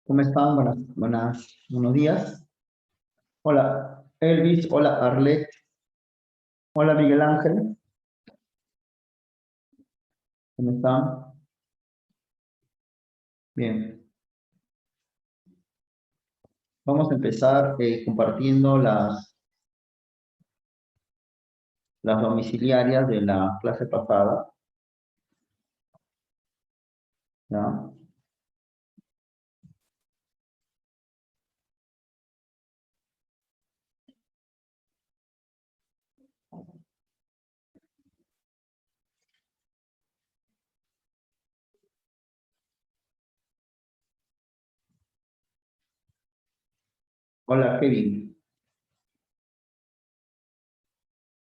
¿Cómo están? Buenos días. Hola, Elvis. Hola, Arlet. Hola, Miguel Ángel. ¿Cómo están? Bien. Vamos a empezar compartiendo las domiciliarias de la clase pasada. ¿Ya? Hola, Kevin.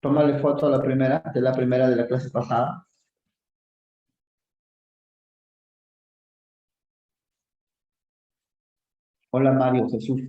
Tómale foto a la primera, de la primera de la clase pasada. Hola, Mario Jesús.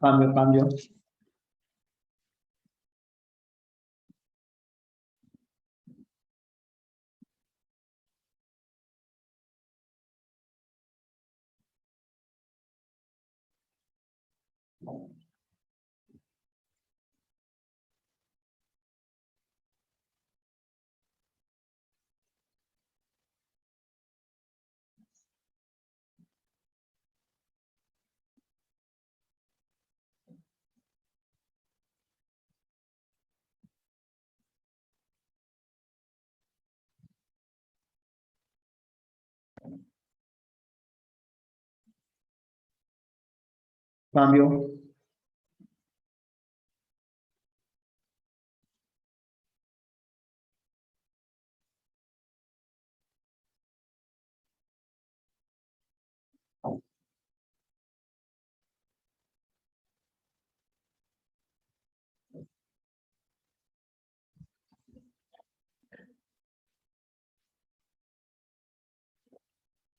Cambio, cambio. Cambio.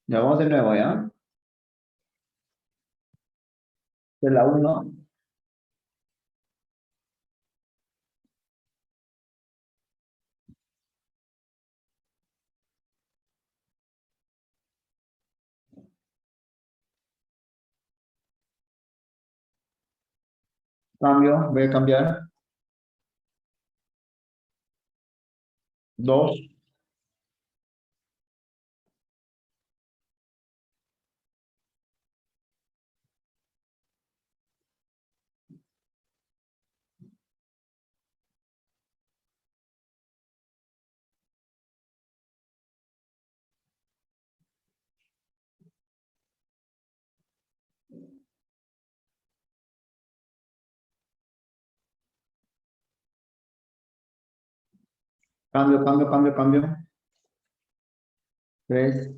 Ya vamos de nuevo, ¿ya? De la uno. Cambio. Voy a cambiar. Dos. Cambio, cambio, cambio, cambio. Tres.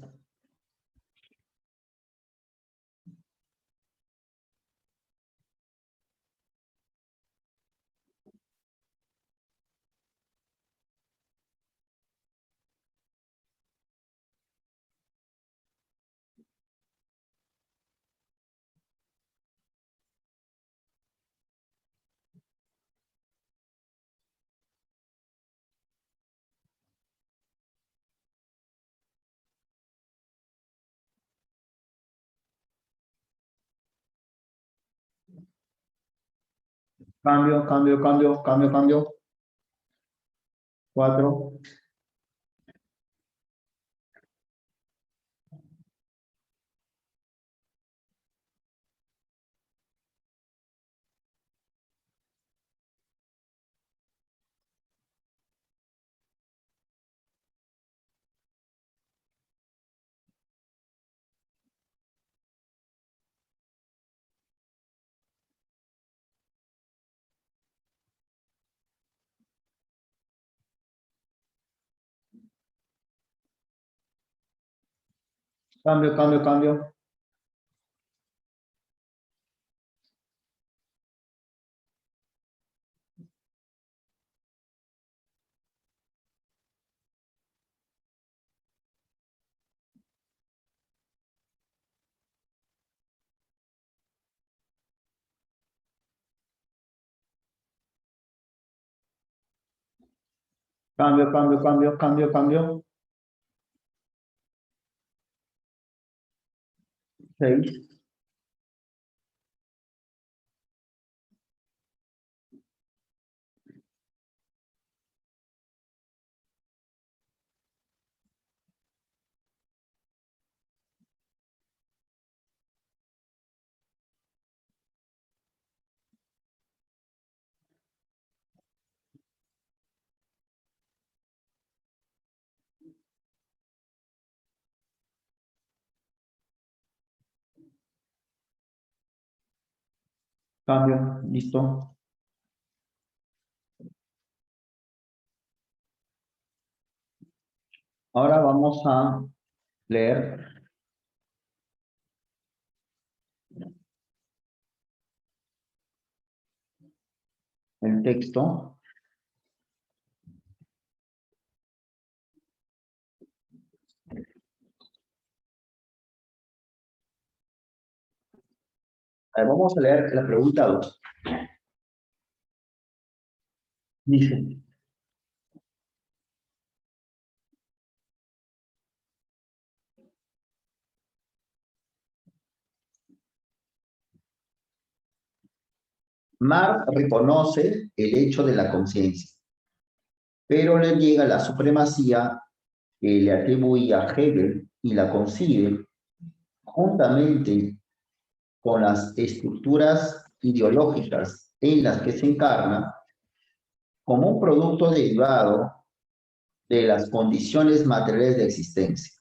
Cambio, cambio, cambio, cambio, cambio. Cuatro. Cambio, cambio, cambio. Cambio, cambio, cambio, cambio, cambio. 6. Cambio, listo. Ahora vamos a leer el texto. A ver, vamos a leer la pregunta 2. Dice, Marx reconoce el hecho de la conciencia, pero le niega la supremacía que le atribuía Hegel y la concibe juntamente con las estructuras ideológicas en las que se encarna como un producto derivado de las condiciones materiales de existencia.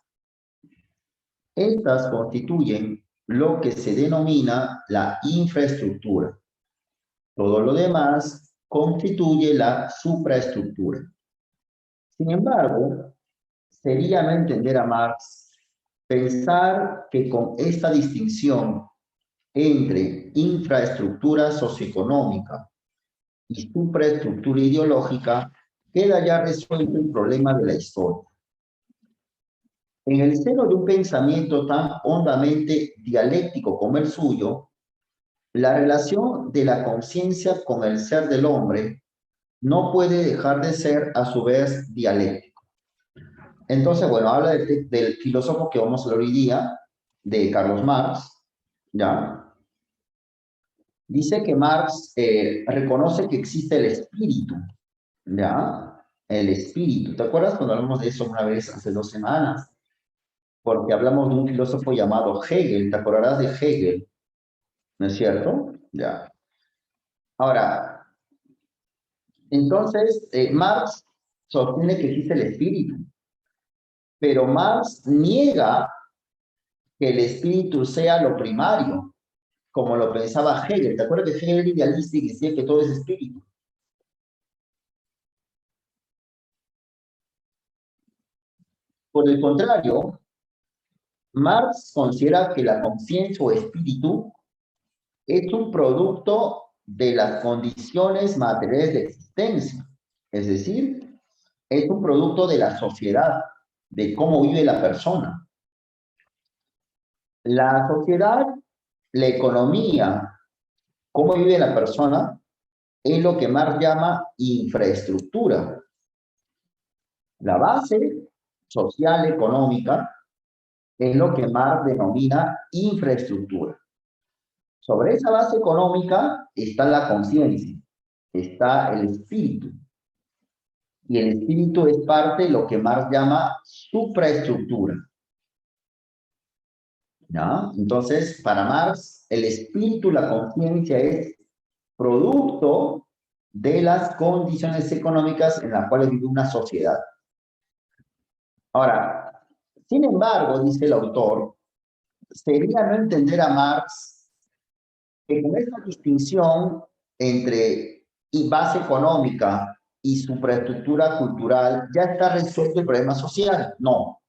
Estas constituyen lo que se denomina la infraestructura. Todo lo demás constituye la supraestructura. Sin embargo, sería no entender a Marx pensar que con esta distinción entre infraestructura socioeconómica y supraestructura ideológica queda ya resuelto el problema de la historia. En el seno de un pensamiento tan hondamente dialéctico como el suyo, la relación de la conciencia con el ser del hombre no puede dejar de ser a su vez dialéctico. Entonces, bueno, habla del filósofo que vamos a leer hoy día, de Carlos Marx, ¿ya? Dice que Marx reconoce que existe el espíritu, ¿ya? El espíritu. ¿Te acuerdas cuando hablamos de eso una vez hace 2 semanas? Porque hablamos de un filósofo llamado Hegel, ¿te acordarás de Hegel? ¿No es cierto? Ya. Ahora, entonces, Marx sostiene que existe el espíritu, pero Marx niega que el espíritu sea lo primario, como lo pensaba Hegel. ¿Te acuerdas que Hegel era idealista y decía que todo es espíritu? Por el contrario, Marx considera que la conciencia o espíritu es un producto de las condiciones materiales de existencia, es decir, es un producto de la sociedad, de cómo vive la persona. La sociedad, la economía, cómo vive la persona, es lo que Marx llama infraestructura. La base social económica es lo que Marx denomina infraestructura. Sobre esa base económica está la conciencia, está el espíritu. Y el espíritu es parte de lo que Marx llama supraestructura. ¿Ya? Entonces, para Marx, el espíritu, la conciencia es producto de las condiciones económicas en las cuales vive una sociedad. Ahora, sin embargo, dice el autor, sería no entender a Marx que con esta distinción entre base económica y supraestructura cultural ya está resuelto el problema social. No.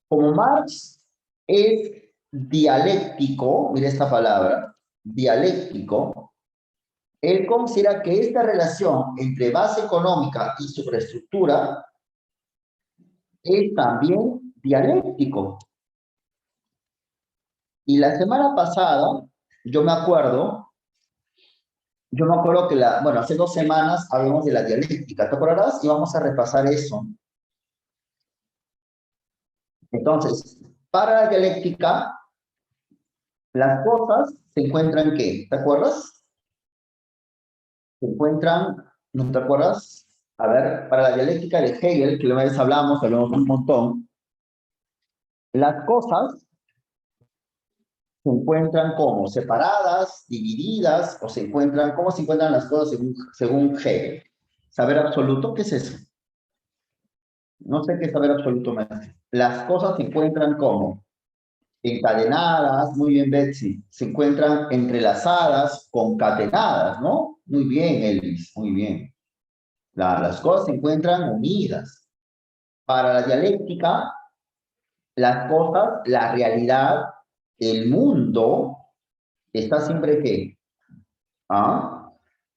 Como Marx es dialéctico, mire esta palabra, dialéctico. Él considera que esta relación entre base económica y superestructura es también dialéctico. Y la semana pasada, yo me acuerdo que bueno, hace 2 semanas hablamos de la dialéctica, ¿te acordarás? Y vamos a repasar eso. Entonces, para la dialéctica, las cosas se encuentran ¿qué? ¿Te acuerdas? Se encuentran, ¿no te acuerdas? A ver, para la dialéctica de Hegel, que una vez hablamos un montón, las cosas se encuentran como separadas, divididas, o se encuentran, ¿cómo se encuentran las cosas según Hegel? Saber absoluto, ¿qué es eso? No sé qué es saber absoluto. Las cosas se encuentran como encadenadas, muy bien, Betsy, se encuentran entrelazadas, concatenadas, ¿no? Muy bien, Elvis, muy bien. Las cosas se encuentran unidas. Para la dialéctica, las cosas, la realidad, el mundo, está siempre ¿qué? ¿Ah?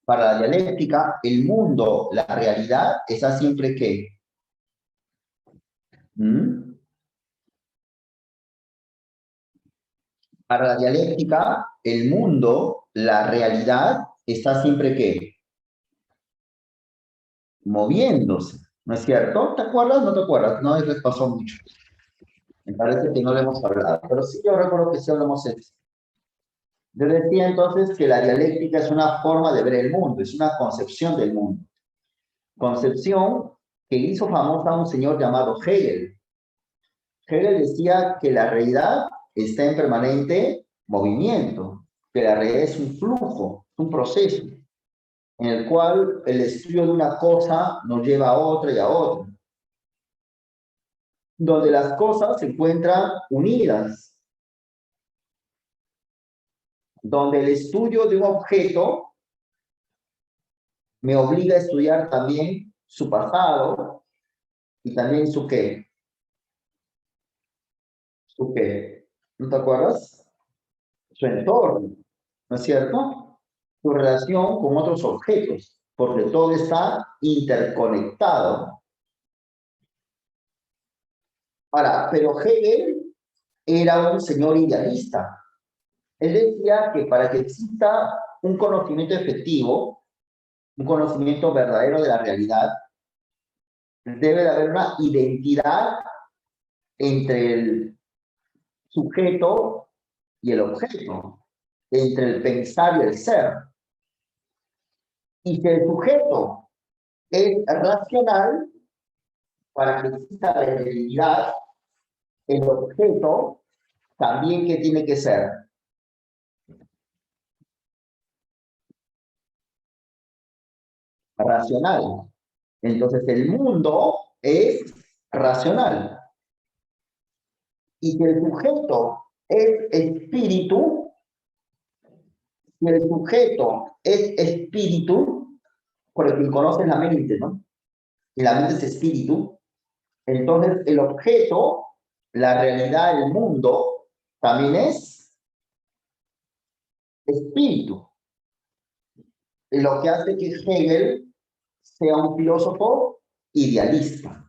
Para la dialéctica, el mundo, la realidad, está siempre ¿qué? ¿Mm? Para la dialéctica, el mundo, la realidad, está siempre ¿qué? Moviéndose, ¿no es cierto? ¿Te acuerdas? ¿No te acuerdas? No les pasó mucho. Me parece que no le hemos hablado, pero sí yo recuerdo que sí hablamos de eso. Yo decía entonces que la dialéctica es una forma de ver el mundo, es una concepción del mundo. Concepción que hizo famosa a un señor llamado Hegel. Hegel decía que la realidad está en permanente movimiento, que la realidad es un flujo, un proceso, en el cual el estudio de una cosa nos lleva a otra y a otra, donde las cosas se encuentran unidas, donde el estudio de un objeto me obliga a estudiar también su pasado y también su qué, su qué, ¿no te acuerdas? Su entorno, ¿no es cierto? Su relación con otros objetos, porque todo está interconectado. Ahora, pero Hegel era un señor idealista. Él decía que para que exista un conocimiento efectivo, un conocimiento verdadero de la realidad, debe de haber una identidad entre el sujeto y el objeto, entre el pensar y el ser. Y que el sujeto es racional, para que exista la realidad, el objeto también que tiene que ser racional. Entonces el mundo es racional. Y si el sujeto es espíritu, si el sujeto es espíritu, por el que conoce la mente, ¿no? Y la mente es espíritu, entonces el objeto, la realidad, el mundo, también es espíritu. Lo que hace que Hegel sea un filósofo idealista.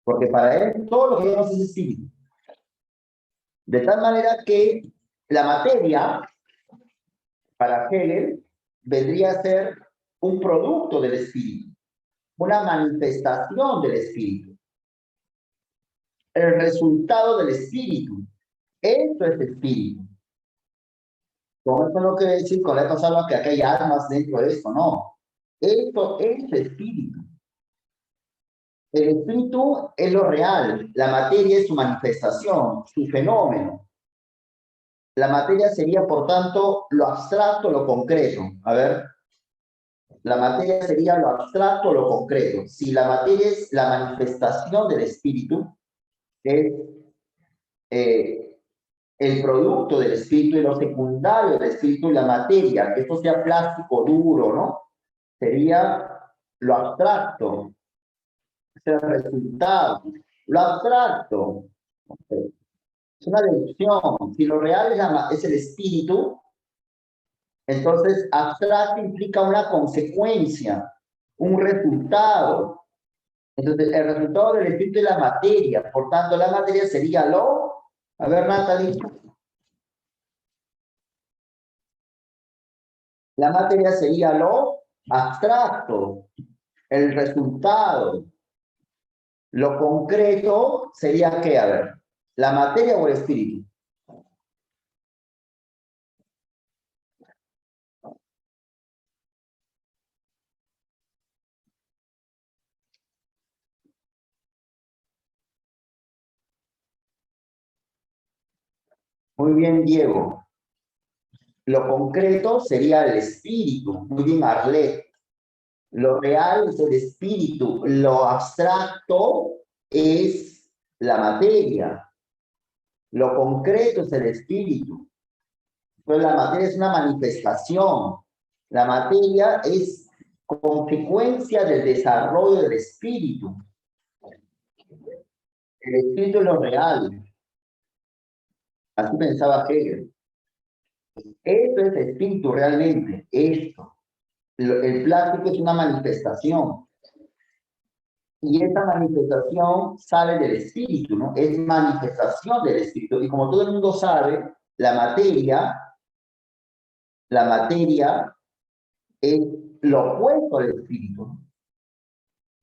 Porque para él todo lo que vemos es espíritu. De tal manera que la materia, para Hegel, vendría a ser un producto del espíritu, una manifestación del espíritu, el resultado del espíritu. Esto es espíritu. Con esto no quiere decir con esto salva que acá hay almas dentro de esto, no. Esto es espíritu. El espíritu es lo real, la materia es su manifestación, su fenómeno. La materia sería, por tanto, lo abstracto, lo concreto. A ver, la materia sería lo abstracto, lo concreto. Si la materia es la manifestación del espíritu, es el producto del espíritu y lo secundario del espíritu y la materia, que esto sea plástico, duro, ¿no? Sería lo abstracto, es el resultado. Lo abstracto, okay. Es una deducción. Si lo real es el espíritu, entonces abstracto implica una consecuencia, un resultado. Entonces, el resultado del espíritu es la materia. Por tanto, la materia sería lo... A ver, Natalie. La materia sería lo abstracto, el resultado. Lo concreto sería ¿qué? A ver, ¿la materia o el espíritu? Muy bien, Diego. Lo concreto sería el espíritu. Muy bien, Arlet. Lo real es el espíritu. Lo abstracto es la materia. Lo concreto es el espíritu. Entonces, la materia es una manifestación. La materia es consecuencia del desarrollo del espíritu. El espíritu es lo real. Así pensaba Hegel. Esto es espíritu realmente, esto. El plástico es una manifestación. Y esa manifestación sale del espíritu, ¿no? Es manifestación del espíritu. Y como todo el mundo sabe, la materia es lo opuesto al espíritu.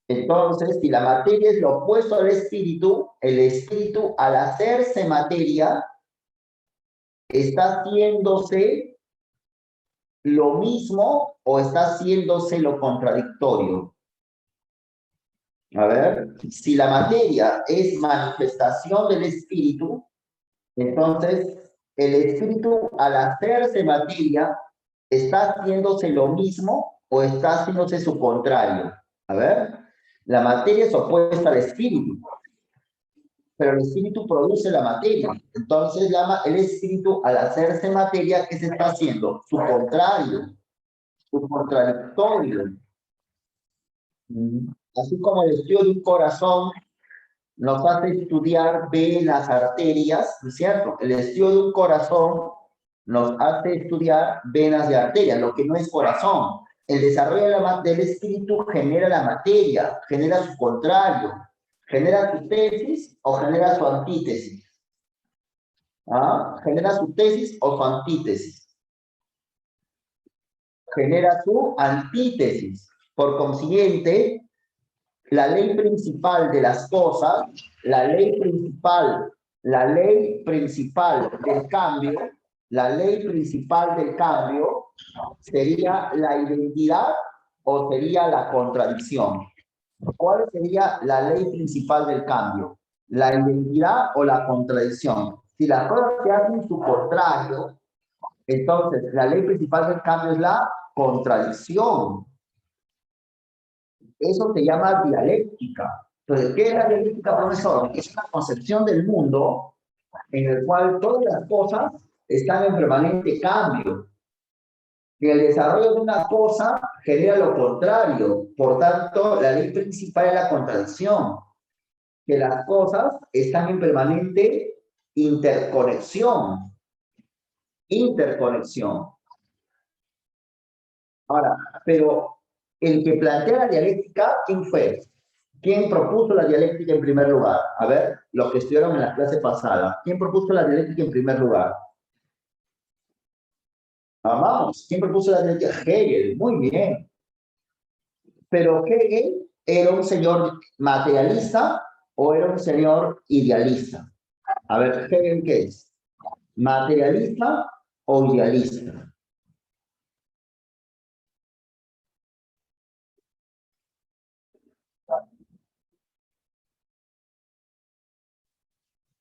Entonces, si la materia es lo opuesto al espíritu, el espíritu al hacerse materia está haciéndose lo mismo o está haciéndose lo contradictorio. A ver, si la materia es manifestación del espíritu, entonces el espíritu al hacerse materia está haciéndose lo mismo o está haciéndose su contrario. A ver, la materia es opuesta al espíritu, pero el espíritu produce la materia. Entonces el espíritu al hacerse materia, ¿qué se está haciendo? Su contrario, su contradictorio. Así como el estudio de un corazón nos hace estudiar venas, arterias, ¿no es cierto? El estudio de un corazón nos hace estudiar venas y arterias, lo que no es corazón. El desarrollo del espíritu genera la materia, genera su contrario, genera su tesis o genera su antítesis. ¿Ah? Genera su tesis o su antítesis. Genera su antítesis. Por consiguiente, la ley principal de las cosas, la ley principal del cambio, la ley principal del cambio sería la identidad o sería la contradicción. ¿Cuál sería la ley principal del cambio? ¿La identidad o la contradicción? Si las cosas se hacen su contrario, entonces la ley principal del cambio es la contradicción. Eso se llama dialéctica. Entonces, ¿qué es la dialéctica, profesor? Es una concepción del mundo en el cual todas las cosas están en permanente cambio. Que el desarrollo de una cosa genera lo contrario. Por tanto, la ley principal es la contradicción. Que las cosas están en permanente interconexión. Interconexión. Ahora, pero el que plantea la dialéctica, ¿quién fue? ¿Quién propuso la dialéctica en primer lugar? A ver, los que estudiaron en la clase pasada. ¿Quién propuso la dialéctica en primer lugar? Vamos, ¿quién propuso la dialéctica? Hegel, muy bien. Pero Hegel era un señor materialista o era un señor idealista. A ver, Hegel, ¿qué es? ¿Materialista o idealista?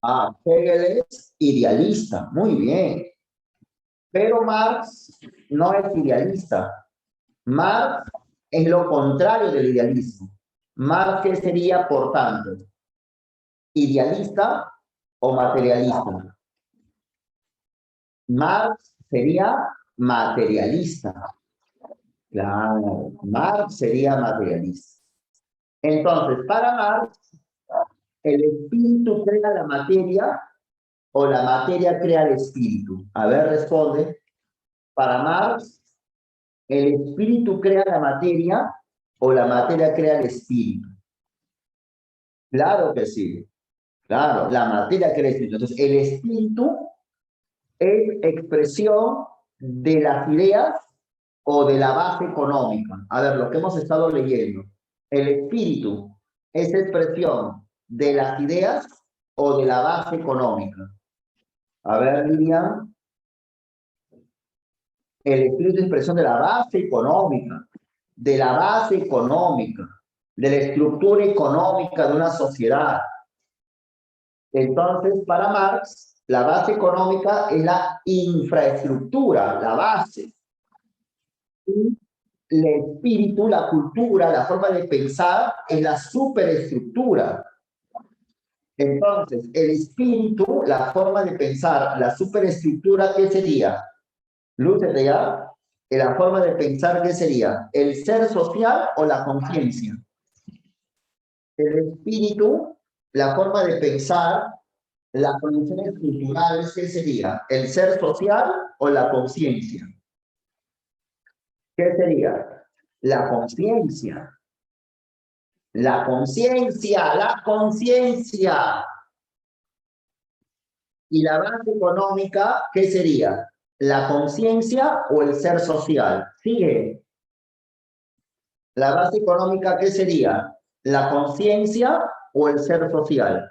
Ah, Hegel es idealista, muy bien. Pero Marx no es idealista. Marx es lo contrario del idealismo. Marx, ¿qué sería, por tanto? ¿Idealista o materialista? Marx sería materialista. Claro, Marx sería materialista. Entonces, para Marx, el espíritu crea la materia o la materia crea el espíritu? A ver, responde. Para Marx, ¿el espíritu crea la materia o la materia crea el espíritu? Claro que sí. Claro, la materia crea el espíritu. Entonces, el espíritu es expresión de las ideas o de la base económica. A ver, lo que hemos estado leyendo. El espíritu es expresión de las ideas o de la base económica. A ver, Lilian, el espíritu es expresión de la base económica, de la base económica, de la estructura económica de una sociedad. Entonces, para Marx, la base económica es la infraestructura, la base. Y el espíritu, la cultura, la forma de pensar es la superestructura. Entonces, el espíritu, la forma de pensar, la superestructura, ¿qué sería? Lúcete ya. La forma de pensar, ¿qué sería? ¿El ser social o la conciencia? El espíritu, la forma de pensar, las condiciones culturales, ¿qué sería? ¿El ser social o la conciencia? ¿Qué sería? La conciencia. La conciencia, la conciencia. Y la base económica, ¿qué sería? ¿La conciencia o el ser social? Sigue. La base económica, ¿qué sería? ¿La conciencia o el ser social?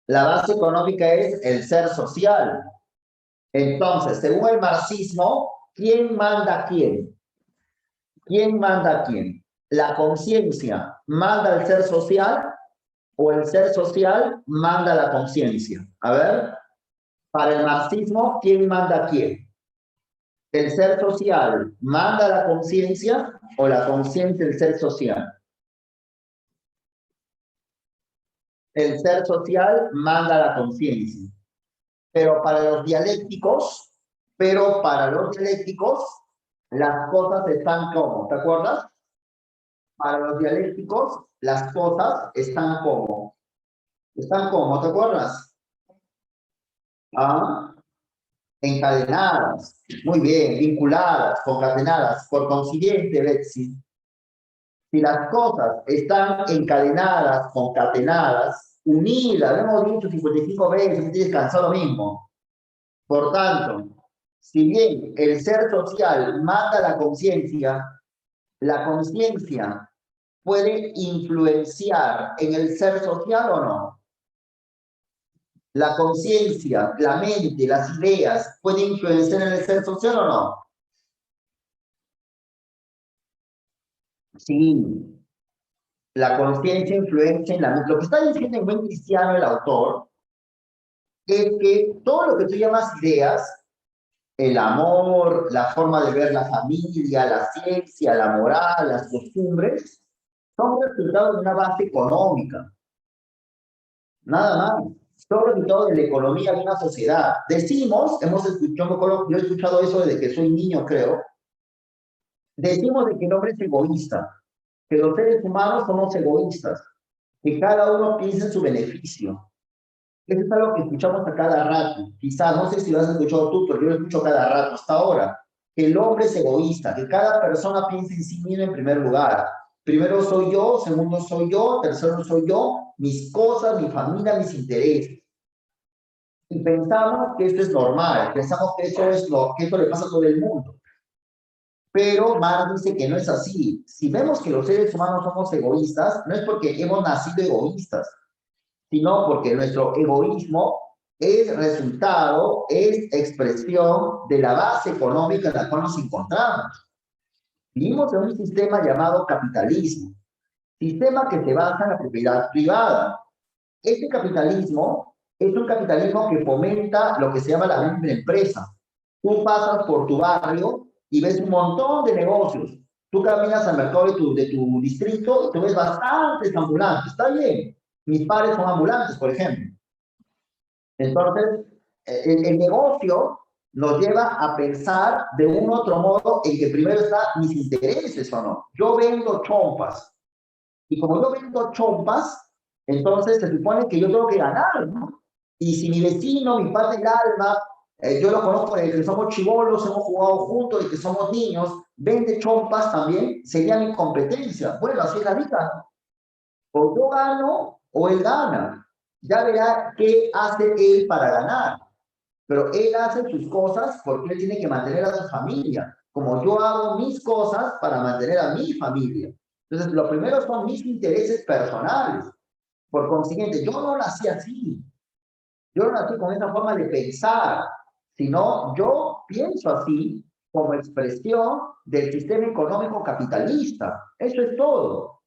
La base económica es el ser social. Entonces, según el marxismo, ¿quién manda a quién? ¿Quién manda a quién? ¿La conciencia manda al ser social o el ser social manda a la conciencia? A ver, para el marxismo, ¿quién manda a quién? ¿El ser social manda a la conciencia o la conciencia el ser social? El ser social manda a la conciencia. Pero para los dialécticos, las cosas están como, ¿te acuerdas? Para los dialécticos, las cosas están como, ¿te acuerdas? Ah, encadenadas, muy bien, vinculadas, concatenadas. Por consiguiente, Betsy, si las cosas están encadenadas, concatenadas, unidas, lo hemos dicho 55 veces, me tienes cansado mismo. Por tanto, si bien el ser social mata la conciencia puede influenciar en el ser social o no. La conciencia, la mente, las ideas, ¿pueden influenciar en el ser social o no? Sí, la conciencia influencia en la mente. Lo que está diciendo en buen cristiano el autor es que todo lo que tú llamas ideas, el amor, la forma de ver la familia, la ciencia, la moral, las costumbres, son resultados de una base económica. Nada más. Son resultados de la economía de una sociedad. Decimos, hemos escuchado, yo he escuchado eso desde que soy niño, creo. Decimos de que el hombre es egoísta, que los seres humanos somos egoístas, que cada uno piensa en su beneficio. Eso es algo que escuchamos a cada rato. Quizás, no sé si lo has escuchado tú, pero yo lo escucho cada rato hasta ahora. Que el hombre es egoísta, que cada persona piensa en sí mismo en primer lugar. Primero soy yo, segundo soy yo, tercero soy yo, mis cosas, mi familia, mis intereses. Y pensamos que esto es normal, pensamos que eso es lo que eso le pasa a todo el mundo. Pero Marx dice que no es así. Si vemos que los seres humanos somos egoístas, no es porque hemos nacido egoístas, sino porque nuestro egoísmo es resultado, es expresión de la base económica en la cual nos encontramos. Vivimos en un sistema llamado capitalismo, sistema que se basa en la propiedad privada. Este capitalismo es un capitalismo que fomenta lo que se llama la libre empresa. Tú pasas por tu barrio y ves un montón de negocios. Tú caminas al mercado de tu distrito y tú ves bastantes ambulantes. Está bien. Mis padres son ambulantes, por ejemplo. Entonces, el negocio nos lleva a pensar de un otro modo en que primero está mis intereses o no. Yo vendo chompas. Y como yo vendo chompas, entonces se supone que yo tengo que ganar, ¿no? Y si mi vecino, mi padre del alma, yo lo conozco desde que somos chibolos, hemos jugado juntos y que somos niños, vende chompas también, sería mi competencia. Bueno, así es la vida, ¿no? O yo gano o él gana. Ya verá qué hace él para ganar. Pero él hace sus cosas porque él tiene que mantener a su familia, como yo hago mis cosas para mantener a mi familia. Entonces, lo primero son mis intereses personales. Por consiguiente, yo no nací así. Yo no nací con esa forma de pensar, sino yo pienso así como expresión del sistema económico capitalista. Eso es todo.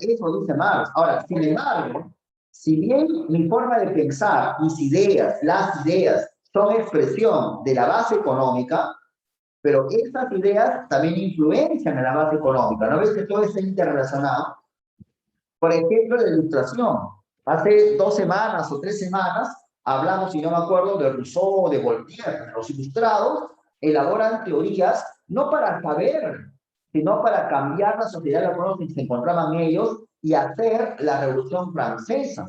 Eso dice Marx. Ahora, sin embargo, si bien mi forma de pensar, mis ideas, las ideas, son expresión de la base económica, pero esas ideas también influencian en la base económica. ¿No ves que todo está interrelacionado? Por ejemplo, la ilustración. Hace 2 semanas o 3 semanas hablamos, si no me acuerdo, de Rousseau, de Voltaire. Los ilustrados elaboran teorías no para saber, sino para cambiar la sociedad en la que se encontraban ellos y hacer la Revolución Francesa.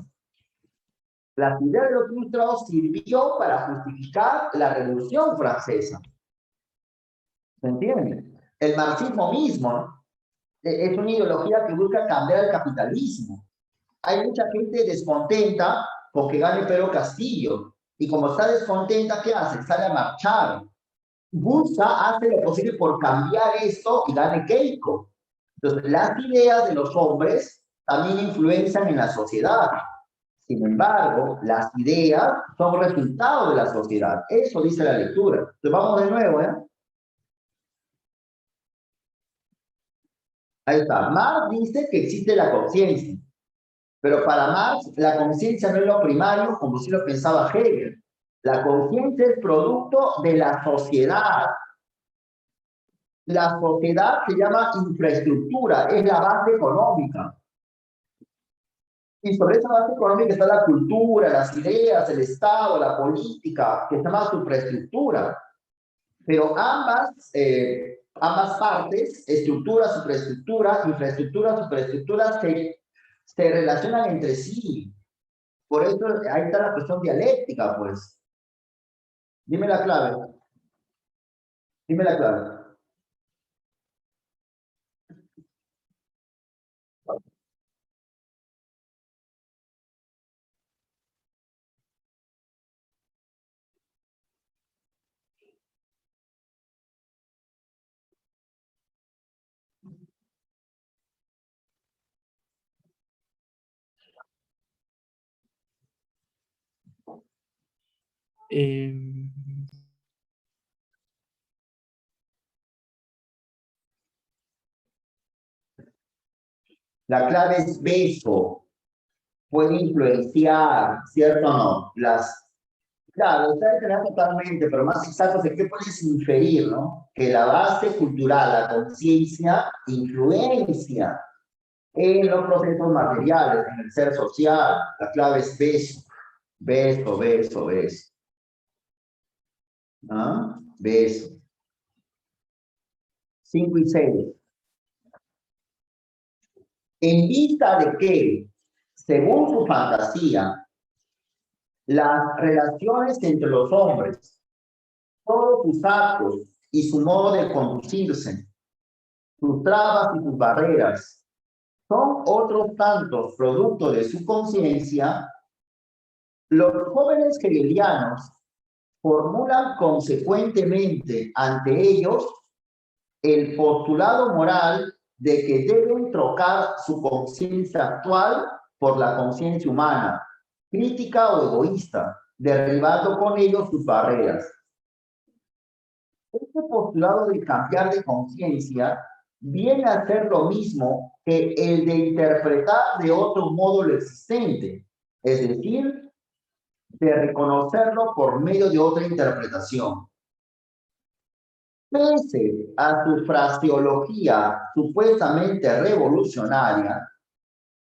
La idea de los ilustrados sirvió para justificar la Revolución Francesa. ¿Se entiende? El marxismo mismo, ¿no? Es una ideología que busca cambiar el capitalismo. Hay mucha gente descontenta con que gane Pedro Castillo. Y como está descontenta, ¿qué hace? Sale a marchar. Busca, hace lo posible por cambiar esto y gane Keiko. Entonces, las ideas de los hombres también influencian en la sociedad. Sin embargo, las ideas son resultado de la sociedad. Eso dice la lectura. Entonces, vamos de nuevo, ¿eh? Ahí está. Marx dice que existe la conciencia. Pero para Marx, la conciencia no es lo primario, como sí lo pensaba Hegel. La conciencia es producto de la sociedad. La sociedad se llama infraestructura, es la base económica. Y sobre esa base económica está la cultura, las ideas, el Estado, la política, que se llama superestructura. Pero ambas partes, estructura, infraestructura, superestructura, se relacionan entre sí. Por eso ahí está la cuestión dialéctica, pues. Dime la clave. Dime la clave. Eh, La clave es beso. Puede influenciar, ¿cierto o no? Claro, está determinado totalmente, pero más exacto es que puedes inferir, ¿no? Que la base cultural, la conciencia, influencia en los procesos materiales, en el ser social. La clave es beso. Beso, beso, beso. ¿Ah? Beso. 5 y 6. En vista de que, según su fantasía, las relaciones entre los hombres, todos sus actos y su modo de conducirse, sus trabas y sus barreras, son otros tantos producto de su conciencia, los jóvenes hegelianos formulan consecuentemente ante ellos el postulado moral de que deben trocar su conciencia actual por la conciencia humana, crítica o egoísta, derribando con ello sus barreras. Este postulado de cambiar de conciencia viene a ser lo mismo que el de interpretar de otro modo lo existente, es decir, de reconocerlo por medio de otra interpretación. Pese a su fraseología supuestamente revolucionaria,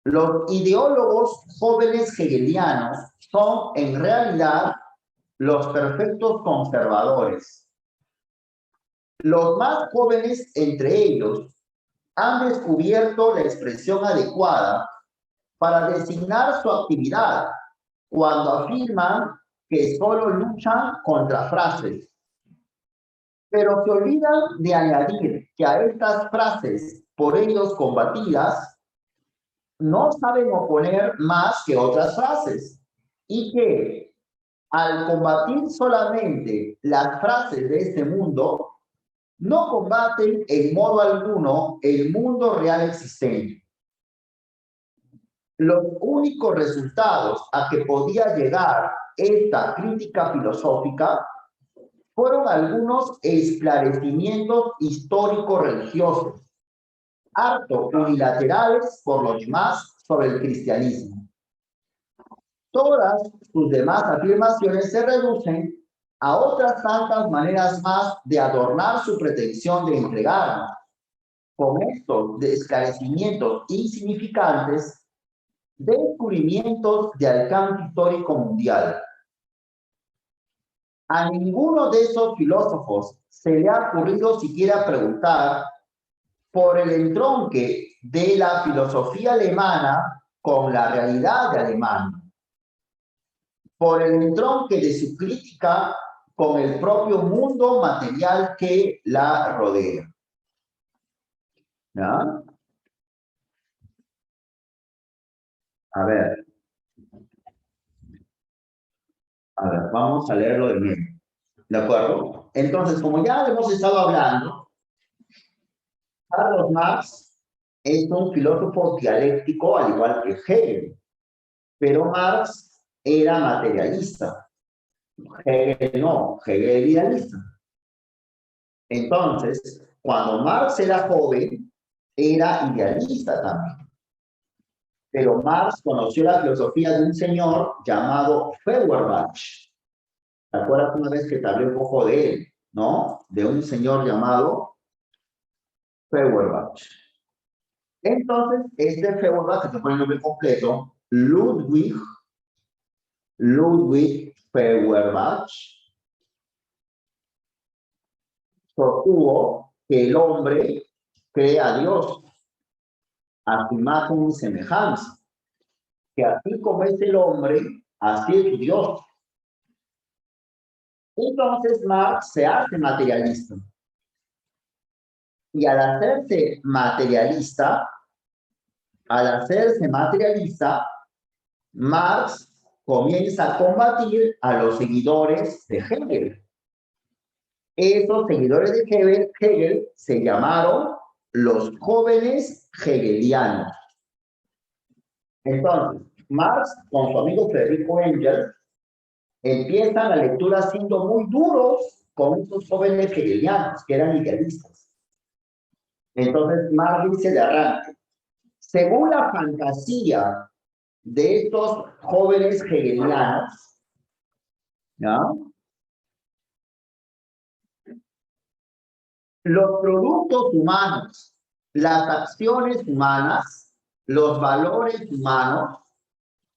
los ideólogos jóvenes hegelianos son en realidad los perfectos conservadores. Los más jóvenes entre ellos han descubierto la expresión adecuada para designar su actividad cuando afirman que solo luchan contra frases. Pero se olvidan de añadir que a estas frases por ellos combatidas no saben oponer más que otras frases y que al combatir solamente las frases de este mundo, no combaten en modo alguno el mundo real existente. Los únicos resultados a que podía llegar esta crítica filosófica fueron algunos esclarecimientos históricos religiosos, harto unilaterales por lo demás sobre el cristianismo. Todas sus demás afirmaciones se reducen a otras tantas maneras más de adornar su pretensión de entregarnos. Con estos esclarecimientos insignificantes, descubrimientos de alcance histórico mundial. A ninguno de esos filósofos se le ha ocurrido siquiera preguntar por el entronque de la filosofía alemana con la realidad de Alemania, por el entronque de su crítica con el propio mundo material que la rodea. ¿Ya? A ver, vamos a leerlo de nuevo. ¿De acuerdo? Entonces, como ya hemos estado hablando, Carlos Marx es un filósofo dialéctico al igual que Hegel, pero Marx era materialista. Hegel no, Hegel idealista. Entonces, cuando Marx era joven, era idealista también. Pero Marx conoció la filosofía de un señor llamado Feuerbach. ¿Te acuerdas una vez que te hablé un poco de él, no? De un señor llamado Feuerbach. Entonces, este Feuerbach, que te pone el nombre completo, Ludwig Feuerbach, sostuvo que el hombre crea a Dios a su imagen y semejanza, que así como es el hombre, así es Dios. Entonces Marx se hace materialista. Y al hacerse materialista, Marx comienza a combatir a los seguidores de Hegel. Esos seguidores de Hegel se llamaron los jóvenes hegelianos. Entonces, Marx, con su amigo Federico Engels, empiezan la lectura siendo muy duros con estos jóvenes hegelianos, que eran idealistas. Entonces, Marx dice de arranque, según la fantasía de estos jóvenes hegelianos, ¿no? Los productos humanos, las acciones humanas, los valores humanos,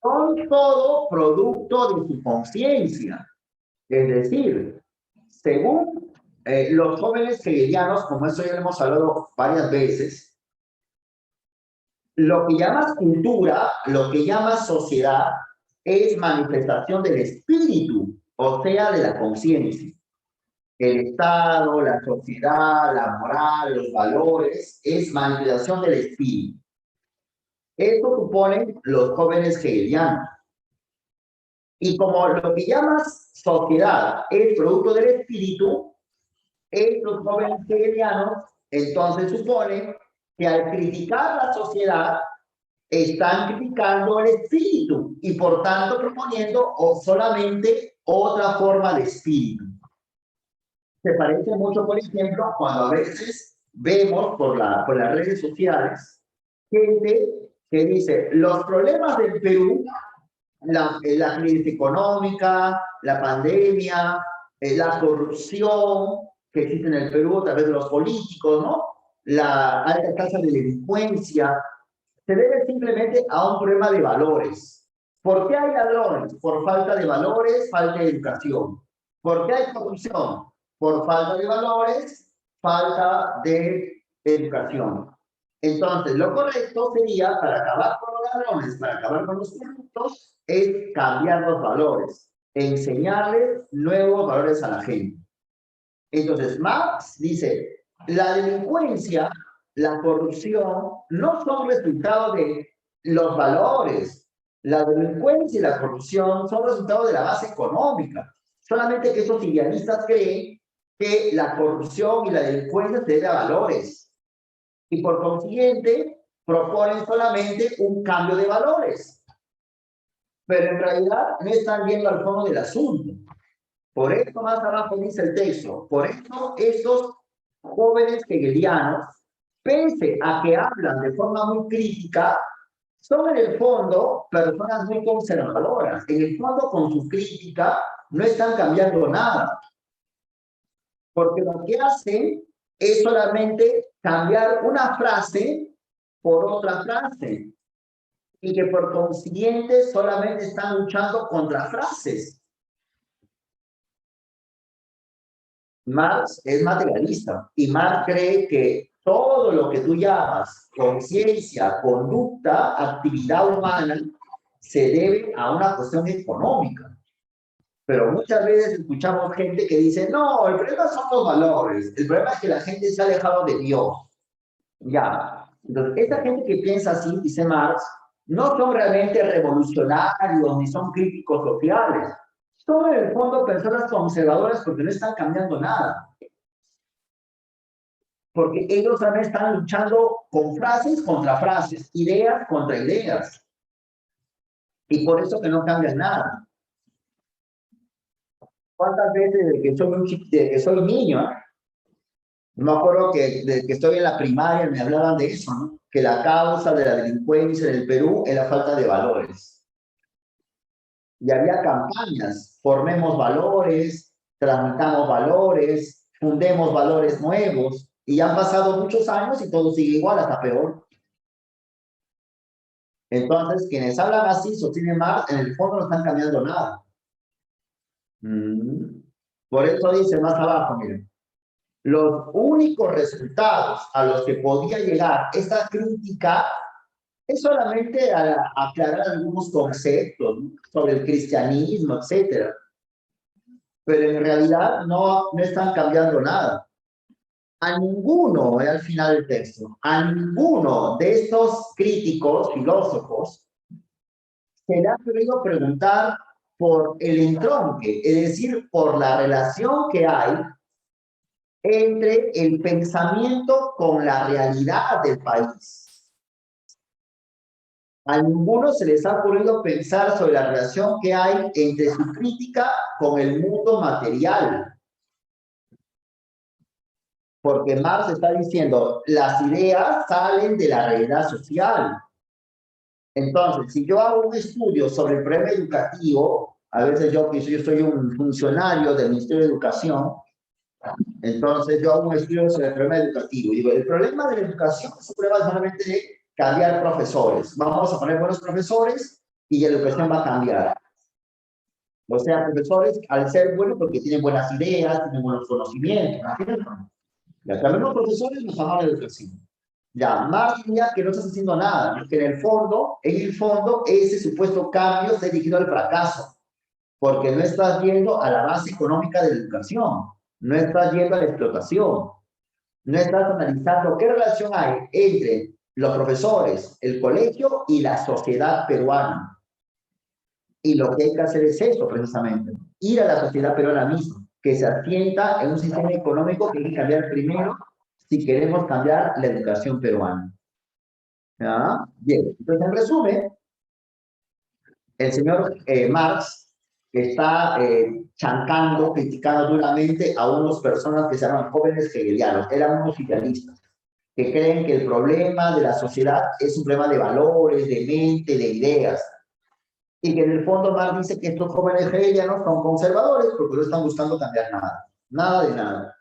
son todo producto de su conciencia. Es decir, según los jóvenes hegelianos, como eso ya lo hemos hablado varias veces, lo que llamas cultura, lo que llamas sociedad, es manifestación del espíritu, o sea, de la conciencia. El Estado, la sociedad, la moral, los valores, es manifestación del espíritu. Esto suponen los jóvenes hegelianos. Y como lo que llamas sociedad es producto del espíritu, estos jóvenes hegelianos entonces suponen que al criticar la sociedad están criticando el espíritu y por tanto proponiendo solamente otra forma de espíritu. Se parece mucho, por ejemplo, cuando a veces vemos por las redes sociales gente que dice los problemas del Perú, la crisis económica, la pandemia, la corrupción que existe en el Perú a través de los políticos, ¿no? La alta tasa de delincuencia, se debe simplemente a un problema de valores. ¿Por qué hay ladrones? Por falta de valores, falta de educación. ¿Por qué hay corrupción? Por falta de valores, falta de educación. Entonces, lo correcto sería, para acabar con los ladrones, para acabar con los corruptos, es cambiar los valores, enseñarles nuevos valores a la gente. Entonces, Marx dice, la delincuencia, la corrupción, no son resultado de los valores. La delincuencia y la corrupción son resultado de la base económica. Solamente que esos idealistas creen que la corrupción y la delincuencia se debe a valores. Y por consiguiente, proponen solamente un cambio de valores. Pero en realidad no están viendo al fondo del asunto. Por esto más abajo dice el texto, por esto estos jóvenes hegelianos, pese a que hablan de forma muy crítica, son en el fondo personas muy conservadoras. En el fondo, con su crítica, no están cambiando nada. Porque lo que hacen es solamente cambiar una frase por otra frase. Y que por consiguiente solamente están luchando contra frases. Marx es materialista y Marx cree que todo lo que tú llamas conciencia, conducta, actividad humana, se debe a una cuestión económica. Pero muchas veces escuchamos gente que dice, no, el problema son los valores, el problema es que la gente se ha alejado de Dios. Ya, entonces esta gente que piensa así, dice Marx, no son realmente revolucionarios ni son críticos sociales. Son en el fondo personas conservadoras porque no están cambiando nada. Porque ellos también están luchando con frases contra frases, ideas contra ideas. Y por eso que no cambian nada. ¿Cuántas veces desde que soy niño, me acuerdo que desde que estoy en la primaria me hablaban de eso, ¿no? Que la causa de la delincuencia en el Perú es la falta de valores. Y había campañas, formemos valores, transmitamos valores, fundemos valores nuevos, y ya han pasado muchos años y todo sigue igual, hasta peor. Entonces, quienes hablan así, sostienen más, en el fondo no están cambiando nada. Por eso dice más abajo, miren, los únicos resultados a los que podía llegar esta crítica es solamente a aclarar algunos conceptos, ¿no?, sobre el cristianismo, etcétera. Pero en realidad no están cambiando nada. A ninguno, al final del texto, a ninguno de estos críticos, filósofos, se le ha querido preguntar por el entronque, es decir, por la relación que hay entre el pensamiento con la realidad del país. A ninguno se les ha ocurrido pensar sobre la relación que hay entre su crítica con el mundo material. Porque Marx está diciendo, las ideas salen de la realidad social. Entonces, si yo hago un estudio sobre el problema educativo, a veces yo soy un funcionario del Ministerio de Educación, entonces yo hago un estudio sobre el problema educativo. Y digo, el problema de la educación es un problema solamente de cambiar profesores. Vamos a poner buenos profesores y la educación va a cambiar. O sea, profesores, al ser buenos, porque tienen buenas ideas, tienen buenos conocimientos, ¿no? Ya cambiamos profesores, nos llamamos la educación. Ya, más ya que no estás haciendo nada, ¿no? Que en el fondo, ese supuesto cambio está dirigido al fracaso, porque no estás yendo a la base económica de la educación, no estás yendo a la explotación, no estás analizando qué relación hay entre los profesores, el colegio y la sociedad peruana. Y lo que hay que hacer es eso, precisamente, ir a la sociedad peruana misma, que se asienta en un sistema económico que hay que cambiar primero si queremos cambiar la educación peruana. ¿Ya? Bien, entonces en resumen, el señor Marx está chancando, criticando duramente a unas personas que se llaman jóvenes hegelianos, eran unos idealistas, que creen que el problema de la sociedad es un problema de valores, de mente, de ideas, y que en el fondo Marx dice que estos jóvenes hegelianos son conservadores porque no están buscando cambiar nada, nada de nada.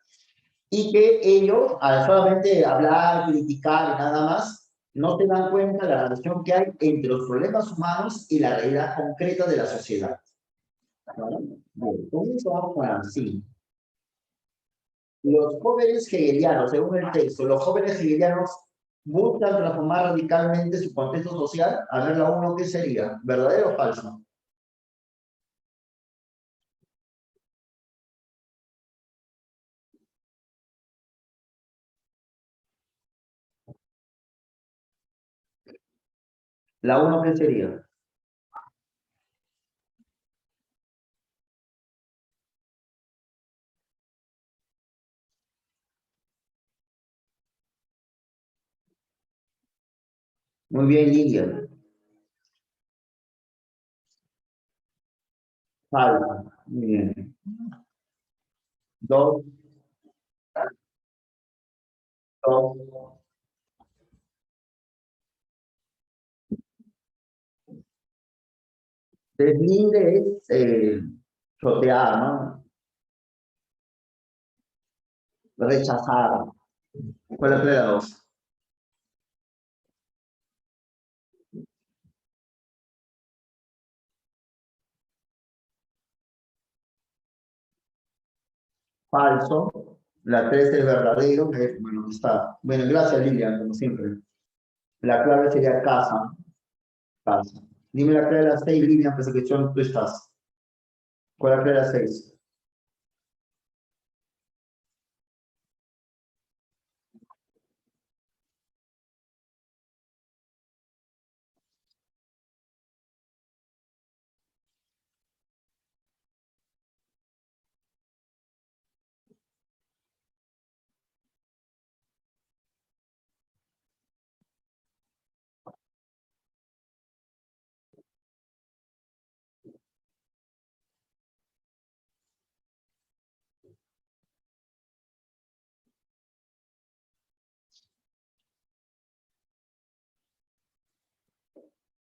Y que ellos, al solamente hablar, criticar y nada más, no se dan cuenta de la relación que hay entre los problemas humanos y la realidad concreta de la sociedad. ¿Vale? Bueno, con eso vamos a sí. Los jóvenes hegelianos, según el texto, los jóvenes hegelianos buscan transformar radicalmente su contexto social. A ver, la uno, ¿qué sería? ¿Verdadero o falso? La uno, ¿qué sería? Muy bien, Lidia. Falso. Muy bien. Dos, dos. Deslinde es chotear, ¿no? Rechazar. ¿Cuál es la dos? Falso. La tres es verdadero, que bueno, está. Bueno, gracias, Lilian, como siempre. La clave sería casa. Casa. Dime la clave de las seis, Lilian, pues que tú estás. ¿Cuál es la clave de las seis?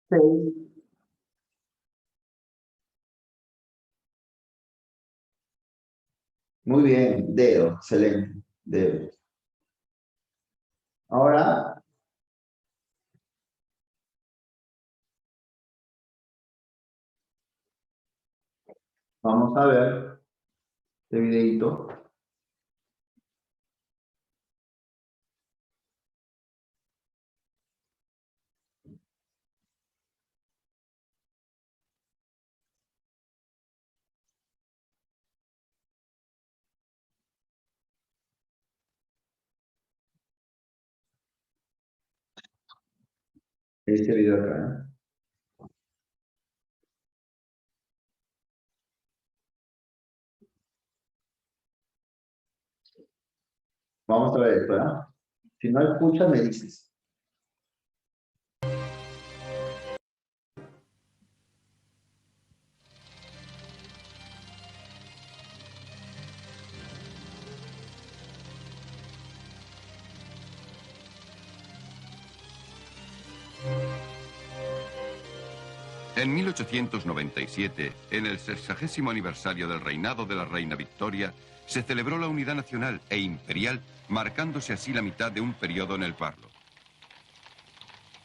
Seis. Muy bien, dedo, excelente. Dedo. Ahora vamos a ver este videito. Este video acá. Vamos a ver esto, ¿no? Si no escuchas, me dices. En 1897, en el 60º aniversario del reinado de la reina Victoria, se celebró la unidad nacional e imperial, marcándose así la mitad de un periodo en el Parlo.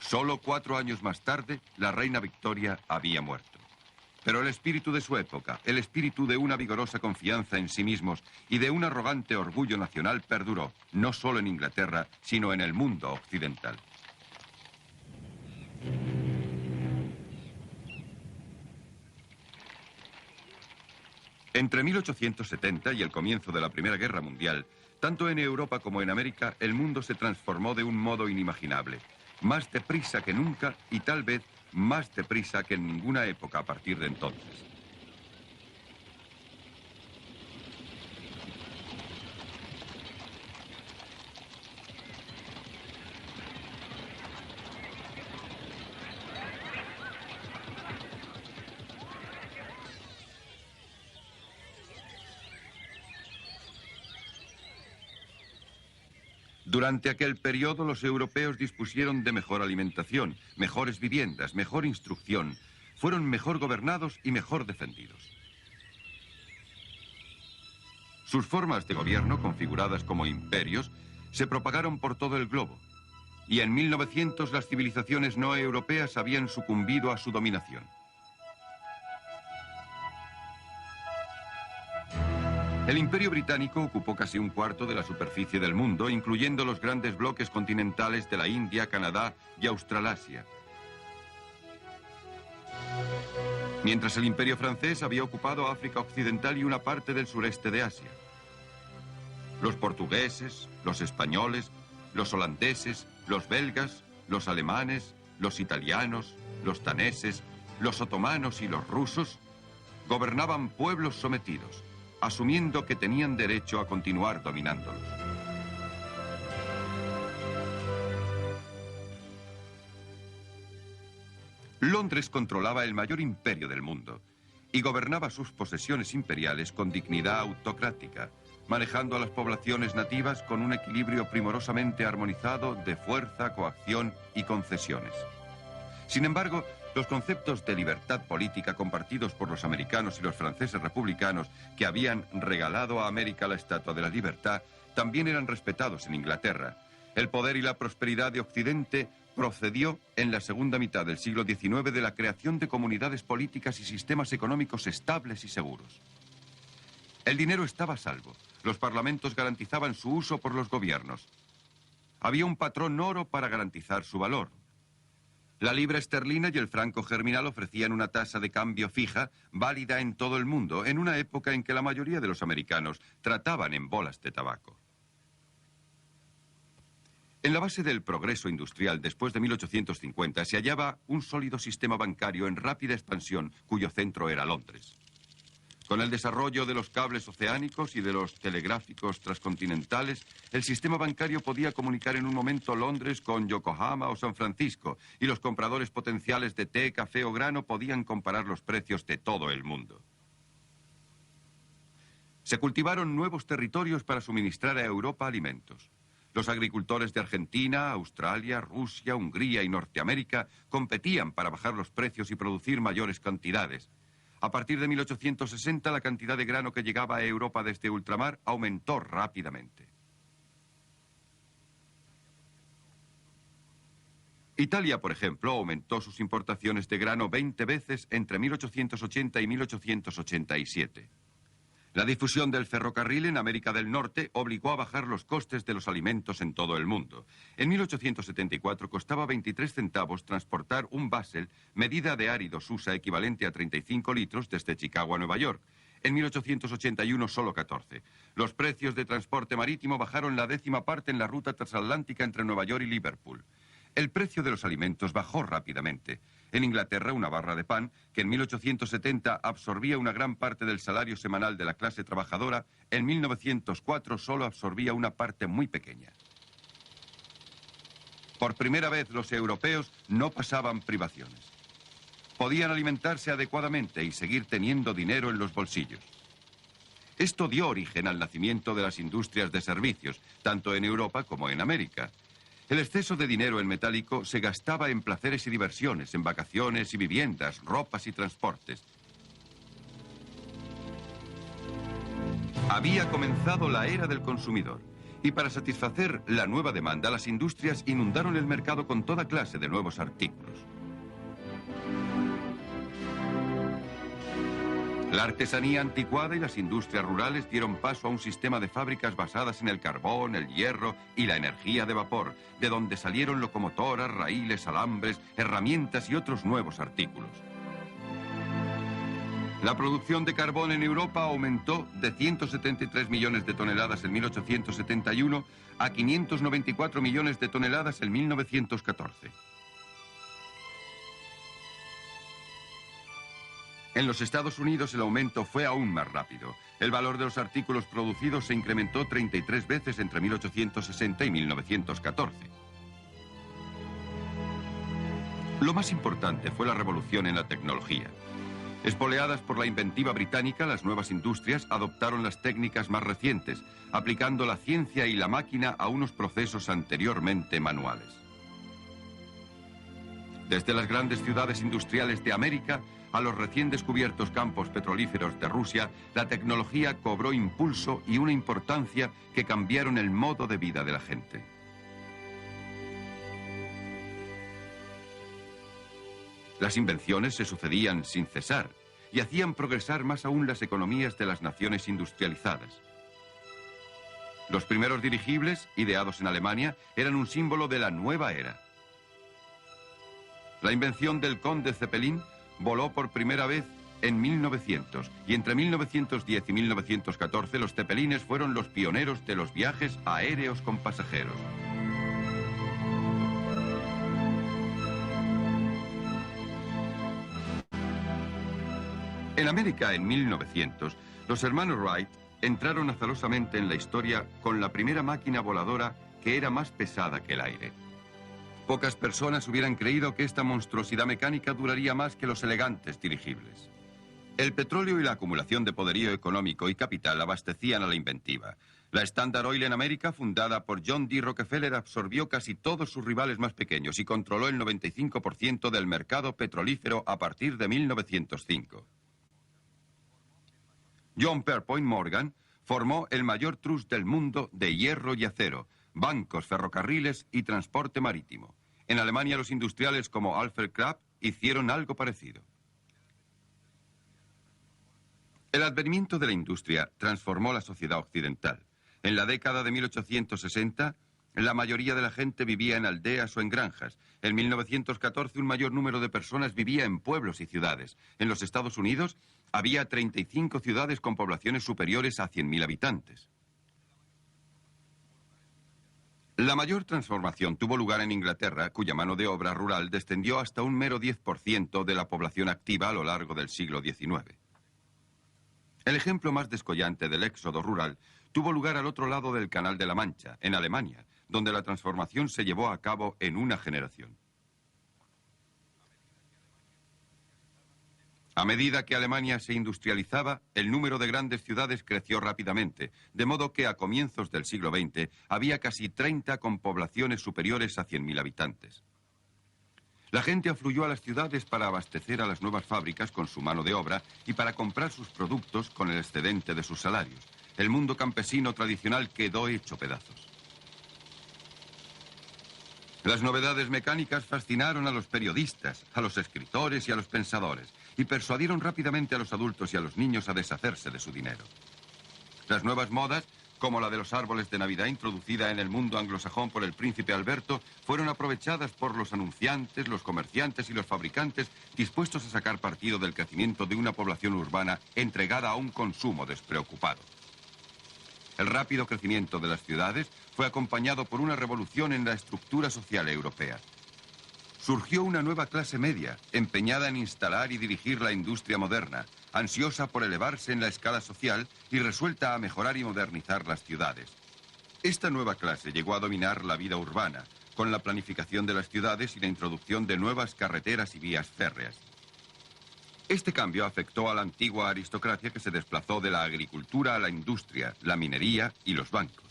Solo 4 años más tarde, la reina Victoria había muerto. Pero el espíritu de su época, el espíritu de una vigorosa confianza en sí mismos y de un arrogante orgullo nacional perduró, no solo en Inglaterra, sino en el mundo occidental. Entre 1870 y el comienzo de la Primera Guerra Mundial, tanto en Europa como en América, el mundo se transformó de un modo inimaginable. Más deprisa que nunca y tal vez más deprisa que en ninguna época a partir de entonces. Durante aquel periodo los europeos dispusieron de mejor alimentación, mejores viviendas, mejor instrucción, fueron mejor gobernados y mejor defendidos. Sus formas de gobierno, configuradas como imperios, se propagaron por todo el globo. Y en 1900 las civilizaciones no europeas habían sucumbido a su dominación. El Imperio Británico ocupó casi un cuarto de la superficie del mundo, incluyendo los grandes bloques continentales de la India, Canadá y Australasia. Mientras el Imperio francés había ocupado África Occidental y una parte del sureste de Asia. Los portugueses, los españoles, los holandeses, los belgas, los alemanes, los italianos, los daneses, los otomanos y los rusos gobernaban pueblos sometidos, asumiendo que tenían derecho a continuar dominándolos. Londres controlaba el mayor imperio del mundo y gobernaba sus posesiones imperiales con dignidad autocrática, manejando a las poblaciones nativas con un equilibrio primorosamente armonizado de fuerza, coacción y concesiones. Sin embargo, los conceptos de libertad política compartidos por los americanos y los franceses republicanos que habían regalado a América la Estatua de la Libertad también eran respetados en Inglaterra. El poder y la prosperidad de Occidente procedió en la segunda mitad del siglo XIX de la creación de comunidades políticas y sistemas económicos estables y seguros. El dinero estaba a salvo. Los parlamentos garantizaban su uso por los gobiernos. Había un patrón oro para garantizar su valor. La libra esterlina y el franco germinal ofrecían una tasa de cambio fija, válida en todo el mundo, en una época en que la mayoría de los americanos trataban en bolas de tabaco. En la base del progreso industrial después de 1850 se hallaba un sólido sistema bancario en rápida expansión, cuyo centro era Londres. Con el desarrollo de los cables oceánicos y de los telegráficos transcontinentales, el sistema bancario podía comunicar en un momento Londres con Yokohama o San Francisco, y los compradores potenciales de té, café o grano podían comparar los precios de todo el mundo. Se cultivaron nuevos territorios para suministrar a Europa alimentos. Los agricultores de Argentina, Australia, Rusia, Hungría y Norteamérica competían para bajar los precios y producir mayores cantidades. A partir de 1860, la cantidad de grano que llegaba a Europa desde ultramar aumentó rápidamente. Italia, por ejemplo, aumentó sus importaciones de grano 20 veces entre 1880 y 1887. La difusión del ferrocarril en América del Norte obligó a bajar los costes de los alimentos en todo el mundo. En 1874 costaba 23 centavos transportar un Basel, medida de árido Susa equivalente a 35 litros desde Chicago a Nueva York. En 1881 solo 14. Los precios de transporte marítimo bajaron la 10ª parte en la ruta transatlántica entre Nueva York y Liverpool. El precio de los alimentos bajó rápidamente. En Inglaterra, una barra de pan, que en 1870 absorbía una gran parte del salario semanal de la clase trabajadora, en 1904 solo absorbía una parte muy pequeña. Por primera vez los europeos no pasaban privaciones. Podían alimentarse adecuadamente y seguir teniendo dinero en los bolsillos. Esto dio origen al nacimiento de las industrias de servicios, tanto en Europa como en América. El exceso de dinero en metálico se gastaba en placeres y diversiones, en vacaciones y viviendas, ropas y transportes. Había comenzado la era del consumidor, y para satisfacer la nueva demanda, las industrias inundaron el mercado con toda clase de nuevos artículos. La artesanía anticuada y las industrias rurales dieron paso a un sistema de fábricas basadas en el carbón, el hierro y la energía de vapor, de donde salieron locomotoras, raíles, alambres, herramientas y otros nuevos artículos. La producción de carbón en Europa aumentó de 173 millones de toneladas en 1871 a 594 millones de toneladas en 1914. En los Estados Unidos el aumento fue aún más rápido. El valor de los artículos producidos se incrementó 33 veces entre 1860 y 1914. Lo más importante fue la revolución en la tecnología. Espoleadas por la inventiva británica, las nuevas industrias adoptaron las técnicas más recientes, aplicando la ciencia y la máquina a unos procesos anteriormente manuales. Desde las grandes ciudades industriales de América a los recién descubiertos campos petrolíferos de Rusia, la tecnología cobró impulso y una importancia que cambiaron el modo de vida de la gente. Las invenciones se sucedían sin cesar, y hacían progresar más aún las economías de las naciones industrializadas. Los primeros dirigibles, ideados en Alemania, eran un símbolo de la nueva era. La invención del Conde Zeppelin voló por primera vez en 1900 y entre 1910 y 1914 los Zeppelines fueron los pioneros de los viajes aéreos con pasajeros. En América, en 1900, los hermanos Wright entraron azarosamente en la historia con la primera máquina voladora que era más pesada que el aire. Pocas personas hubieran creído que esta monstruosidad mecánica duraría más que los elegantes dirigibles. El petróleo y la acumulación de poderío económico y capital abastecían a la inventiva. La Standard Oil en América, fundada por John D. Rockefeller, absorbió casi todos sus rivales más pequeños y controló el 95% del mercado petrolífero a partir de 1905. John Pierpont Morgan formó el mayor trust del mundo de hierro y acero, bancos, ferrocarriles y transporte marítimo. En Alemania, los industriales como Alfred Krapp hicieron algo parecido. El advenimiento de la industria transformó la sociedad occidental. En la década de 1860, la mayoría de la gente vivía en aldeas o en granjas. En 1914, un mayor número de personas vivía en pueblos y ciudades. En los Estados Unidos, había 35 ciudades con poblaciones superiores a 100.000 habitantes. La mayor transformación tuvo lugar en Inglaterra, cuya mano de obra rural descendió hasta un mero 10% de la población activa a lo largo del siglo XIX. El ejemplo más descollante del éxodo rural tuvo lugar al otro lado del Canal de la Mancha, en Alemania, donde la transformación se llevó a cabo en una generación. A medida que Alemania se industrializaba, el número de grandes ciudades creció rápidamente, de modo que a comienzos del siglo XX había casi 30 con poblaciones superiores a 100.000 habitantes. La gente afluyó a las ciudades para abastecer a las nuevas fábricas con su mano de obra y para comprar sus productos con el excedente de sus salarios. El mundo campesino tradicional quedó hecho pedazos. Las novedades mecánicas fascinaron a los periodistas, a los escritores y a los pensadores, y persuadieron rápidamente a los adultos y a los niños a deshacerse de su dinero. Las nuevas modas, como la de los árboles de Navidad introducida en el mundo anglosajón por el príncipe Alberto, fueron aprovechadas por los anunciantes, los comerciantes y los fabricantes dispuestos a sacar partido del crecimiento de una población urbana entregada a un consumo despreocupado. El rápido crecimiento de las ciudades fue acompañado por una revolución en la estructura social europea. Surgió una nueva clase media, empeñada en instalar y dirigir la industria moderna, ansiosa por elevarse en la escala social y resuelta a mejorar y modernizar las ciudades. Esta nueva clase llegó a dominar la vida urbana, con la planificación de las ciudades y la introducción de nuevas carreteras y vías férreas. Este cambio afectó a la antigua aristocracia que se desplazó de la agricultura a la industria, la minería y los bancos.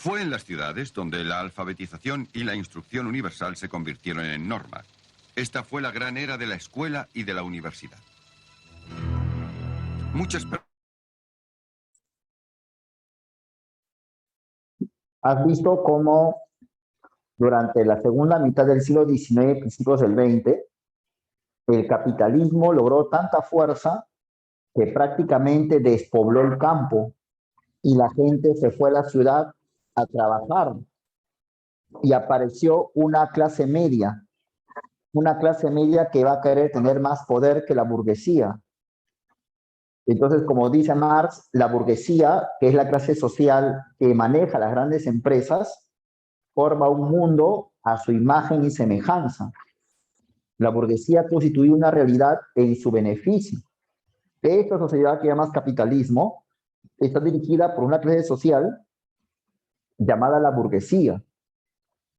Fue en las ciudades donde la alfabetización y la instrucción universal se convirtieron en norma. Esta fue la gran era de la escuela y de la universidad. Muchas personas... Has visto cómo durante la segunda mitad del siglo XIX, principios del XX, el capitalismo logró tanta fuerza que prácticamente despobló el campo y la gente se fue a la ciudad a trabajar y apareció una clase media que va a querer tener más poder que la burguesía. Entonces, como dice Marx, la burguesía, que es la clase social que maneja las grandes empresas, forma un mundo a su imagen y semejanza. La burguesía constituye una realidad en su beneficio. Esta sociedad que llamas capitalismo está dirigida por una clase social llamada la burguesía.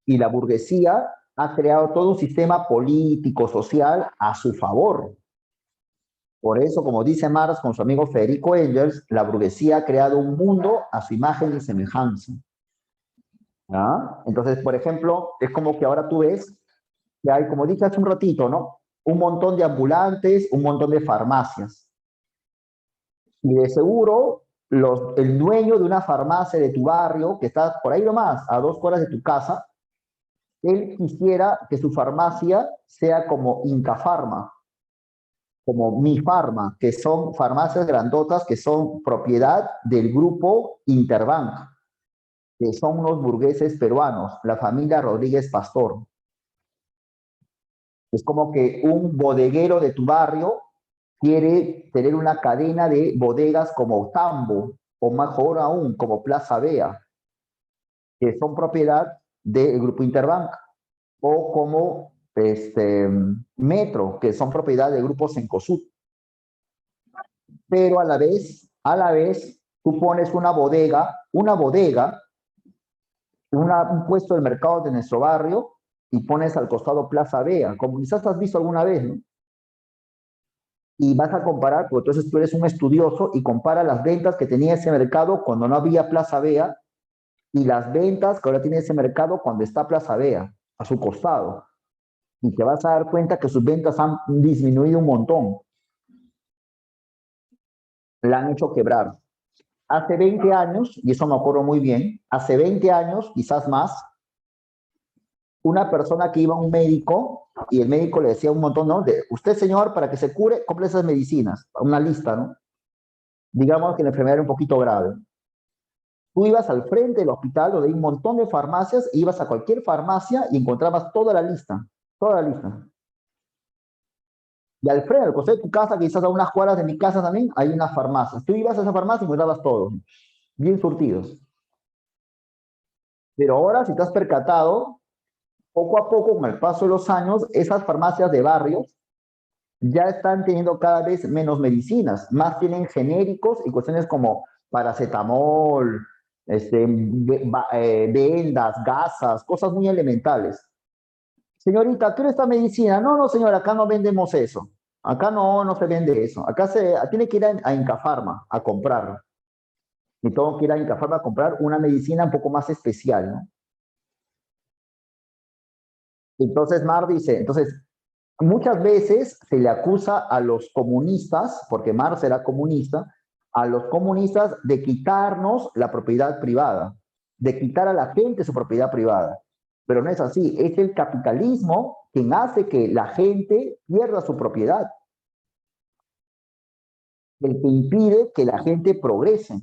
Y la burguesía ha creado todo un sistema político, social, a su favor. Por eso, como dice Marx con su amigo Federico Engels, la burguesía ha creado un mundo a su imagen y semejanza. ¿Ah? Entonces, por ejemplo, es como que ahora tú ves que hay, como dije hace un ratito, ¿no? Un montón de ambulantes, un montón de farmacias. Y de seguro el dueño de una farmacia de tu barrio, que está por ahí nomás, a 2 cuadras de tu casa, él quisiera que su farmacia sea como Incafarma, como Mi Farma, que son farmacias grandotas que son propiedad del grupo Interbank, que son unos burgueses peruanos, la familia Rodríguez Pastor. Es como que un bodeguero de tu barrio quiere tener una cadena de bodegas como Tambo, o mejor aún, como Plaza Vea, que son propiedad del grupo Interbank, o como Metro, que son propiedad del grupo Cencosud. Pero a la vez, tú pones un puesto del mercado de nuestro barrio y pones al costado Plaza Vea, como quizás has visto alguna vez, ¿no? Y vas a comparar, porque entonces tú eres un estudioso y compara las ventas que tenía ese mercado cuando no había Plaza Vea y las ventas que ahora tiene ese mercado cuando está Plaza Vea, a su costado. Y te vas a dar cuenta que sus ventas han disminuido un montón. La han hecho quebrar. Hace 20 años, y eso me acuerdo muy bien, hace 20 años, quizás más, una persona que iba a un médico y el médico le decía un montón, ¿no? Usted, señor, para que se cure, compre esas medicinas, una lista, ¿no? Digamos que la enfermedad era un poquito grave. Tú ibas al frente del hospital donde hay un montón de farmacias, e ibas a cualquier farmacia y encontrabas toda la lista, toda la lista. Y al frente, al costado de tu casa, quizás a unas cuadras de mi casa también, hay unas farmacias. Tú ibas a esa farmacia y encontrabas todo, bien surtidos. Pero ahora, si te has percatado, poco a poco, con el paso de los años, esas farmacias de barrios ya están teniendo cada vez menos medicinas, más tienen genéricos y cuestiones como paracetamol, vendas, gasas, cosas muy elementales. Señorita, ¿quiere esta medicina? No, no, señora, acá no vendemos eso. Acá no se vende eso. Acá tiene que ir a Incafarma a comprarlo. Y tengo que ir a Incafarma a comprar una medicina un poco más especial, ¿no? Entonces Mar dice, muchas veces se le acusa a los comunistas, porque Marx era comunista, a los comunistas de quitarnos la propiedad privada, de quitar a la gente su propiedad privada. Pero no es así, es el capitalismo quien hace que la gente pierda su propiedad, el que impide que la gente progrese.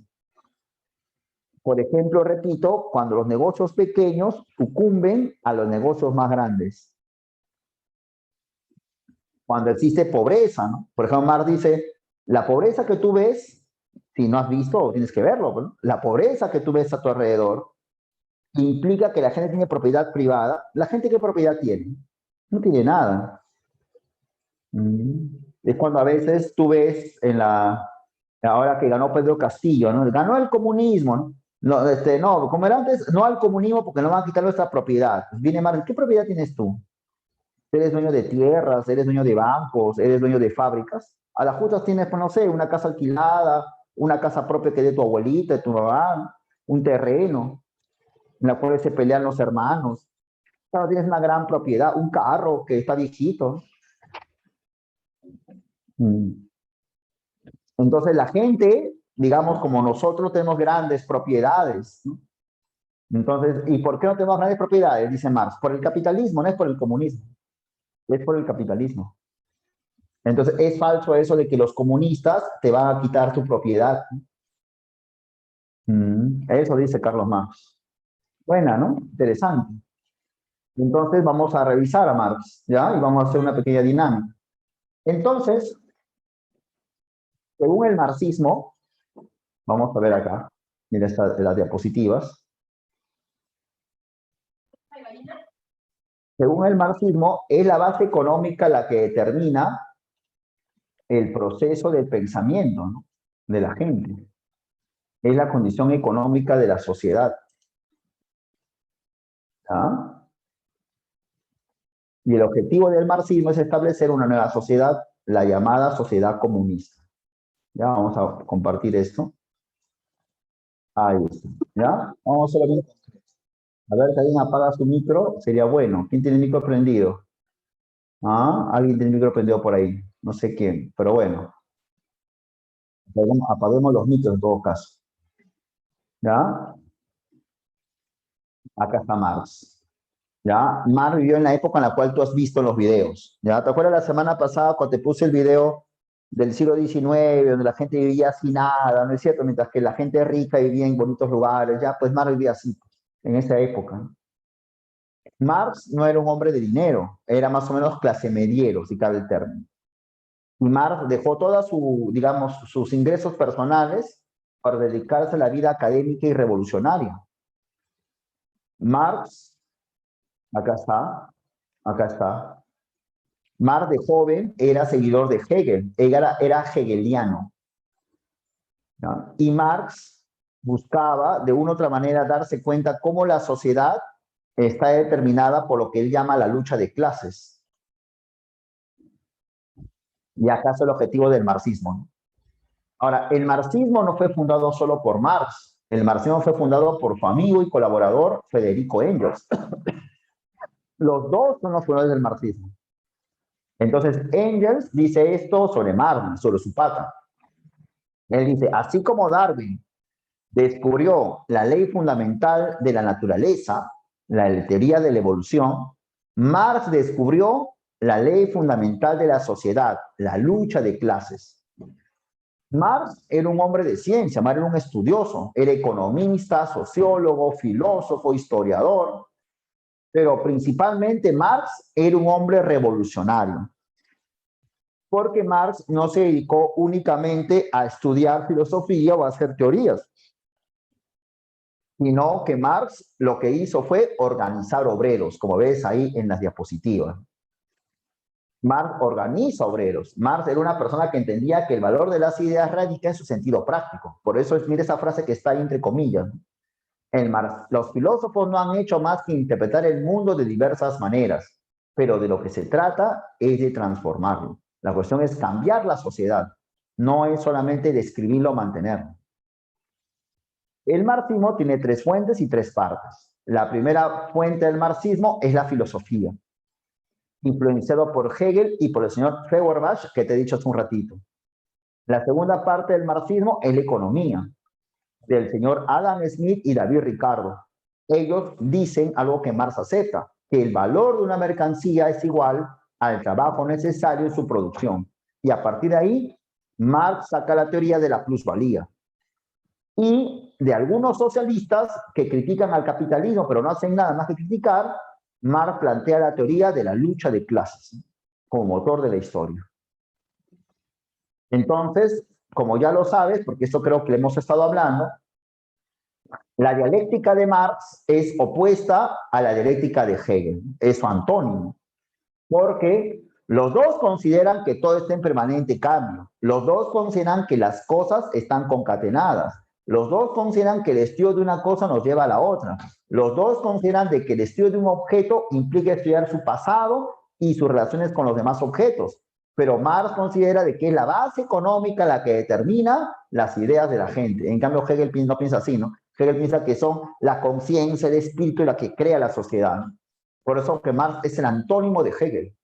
Por ejemplo, repito, cuando los negocios pequeños sucumben a los negocios más grandes. Cuando existe pobreza, ¿no? Por ejemplo, Marx dice, la pobreza que tú ves, si no has visto, tienes que verlo, ¿no? La pobreza que tú ves a tu alrededor implica que la gente tiene propiedad privada. ¿La gente qué propiedad tiene? No tiene nada. Es cuando a veces tú ves ahora que ganó Pedro Castillo, ¿no? Ganó el comunismo, ¿no? No, como era antes, no al comunismo porque no van a quitar nuestra propiedad. Viene Marx, ¿qué propiedad tienes tú? Eres dueño de tierras, eres dueño de bancos, eres dueño de fábricas. A las justas tienes, pues no sé, una casa alquilada, una casa propia que es de tu abuelita, de tu mamá, un terreno en la cual se pelean los hermanos. Claro, tienes una gran propiedad, un carro que está viejito. Entonces la gente, digamos, como nosotros tenemos grandes propiedades, ¿no? Entonces, ¿y por qué no tenemos grandes propiedades? Dice Marx, por el capitalismo, no es por el comunismo, es por el capitalismo. Entonces, es falso eso de que los comunistas te van a quitar tu propiedad. Eso dice Carlos Marx. Buena, ¿no? Interesante. Entonces, vamos a revisar a Marx, ¿ya? Y vamos a hacer una pequeña dinámica. Entonces, según el marxismo, vamos a ver acá, mira las diapositivas. Según el marxismo, es la base económica la que determina el proceso de pensamiento, ¿no? De la gente. Es la condición económica de la sociedad. ¿Ah? Y el objetivo del marxismo es establecer una nueva sociedad, la llamada sociedad comunista. Ya vamos a compartir esto. Ahí está. ¿Ya? Vamos solamente a ver si alguien apaga su micro, sería bueno. ¿Quién tiene el micro prendido? ¿Ah? Alguien tiene el micro prendido por ahí. No sé quién, pero bueno. Apaguemos los mitos en todo caso. ¿Ya? Acá está Marx. ¿Ya? Marx vivió en la época en la cual tú has visto los videos. ¿Ya? ¿Te acuerdas la semana pasada cuando te puse el video del siglo XIX, donde la gente vivía así nada, ¿no es cierto? Mientras que la gente rica vivía en bonitos lugares, ya, pues Marx vivía así, en esa época. Marx no era un hombre de dinero, era más o menos clase mediero, si cabe el término. Y Marx dejó toda su, digamos, sus ingresos personales para dedicarse a la vida académica y revolucionaria. Marx, acá está. Marx de joven era seguidor de Hegel, era hegeliano, ¿no? Y Marx buscaba de una u otra manera darse cuenta cómo la sociedad está determinada por lo que él llama la lucha de clases. Y acá es el objetivo del marxismo, ¿no? Ahora, el marxismo no fue fundado solo por Marx, el marxismo fue fundado por su amigo y colaborador Federico Engels. Los dos son los fundadores del marxismo. Entonces, Engels dice esto sobre Marx, sobre su pata. Él dice, así como Darwin descubrió la ley fundamental de la naturaleza, la teoría de la evolución, Marx descubrió la ley fundamental de la sociedad, la lucha de clases. Marx era un hombre de ciencia, Marx era un estudioso, era economista, sociólogo, filósofo, historiador, pero principalmente Marx era un hombre revolucionario, porque Marx no se dedicó únicamente a estudiar filosofía o a hacer teorías, sino que Marx lo que hizo fue organizar obreros, como ves ahí en las diapositivas. Marx organiza obreros. Marx era una persona que entendía que el valor de las ideas radica en su sentido práctico. Por eso es, mire esa frase que está ahí entre comillas. Los filósofos no han hecho más que interpretar el mundo de diversas maneras, pero de lo que se trata es de transformarlo. La cuestión es cambiar la sociedad, no es solamente describirlo o mantenerlo. El marxismo tiene tres fuentes y tres partes. La primera fuente del marxismo es la filosofía, influenciado por Hegel y por el señor Feuerbach, que te he dicho hace un ratito. La segunda parte del marxismo es la economía, del señor Adam Smith y David Ricardo. Ellos dicen algo que Marx acepta, que el valor de una mercancía es igual al trabajo necesario en su producción. Y a partir de ahí, Marx saca la teoría de la plusvalía. Y de algunos socialistas que critican al capitalismo, pero no hacen nada más que criticar, Marx plantea la teoría de la lucha de clases como motor de la historia. Entonces, como ya lo sabes, porque esto creo que le hemos estado hablando, la dialéctica de Marx es opuesta a la dialéctica de Hegel, es su antónimo, porque los dos consideran que todo está en permanente cambio, los dos consideran que las cosas están concatenadas, los dos consideran que el estudio de una cosa nos lleva a la otra, los dos consideran de que el estudio de un objeto implica estudiar su pasado y sus relaciones con los demás objetos, pero Marx considera de que es la base económica la que determina las ideas de la gente. En cambio, Hegel no piensa así, ¿no? Hegel piensa que son la conciencia, el espíritu la que crea la sociedad. Por eso que Marx es el antónimo de Hegel.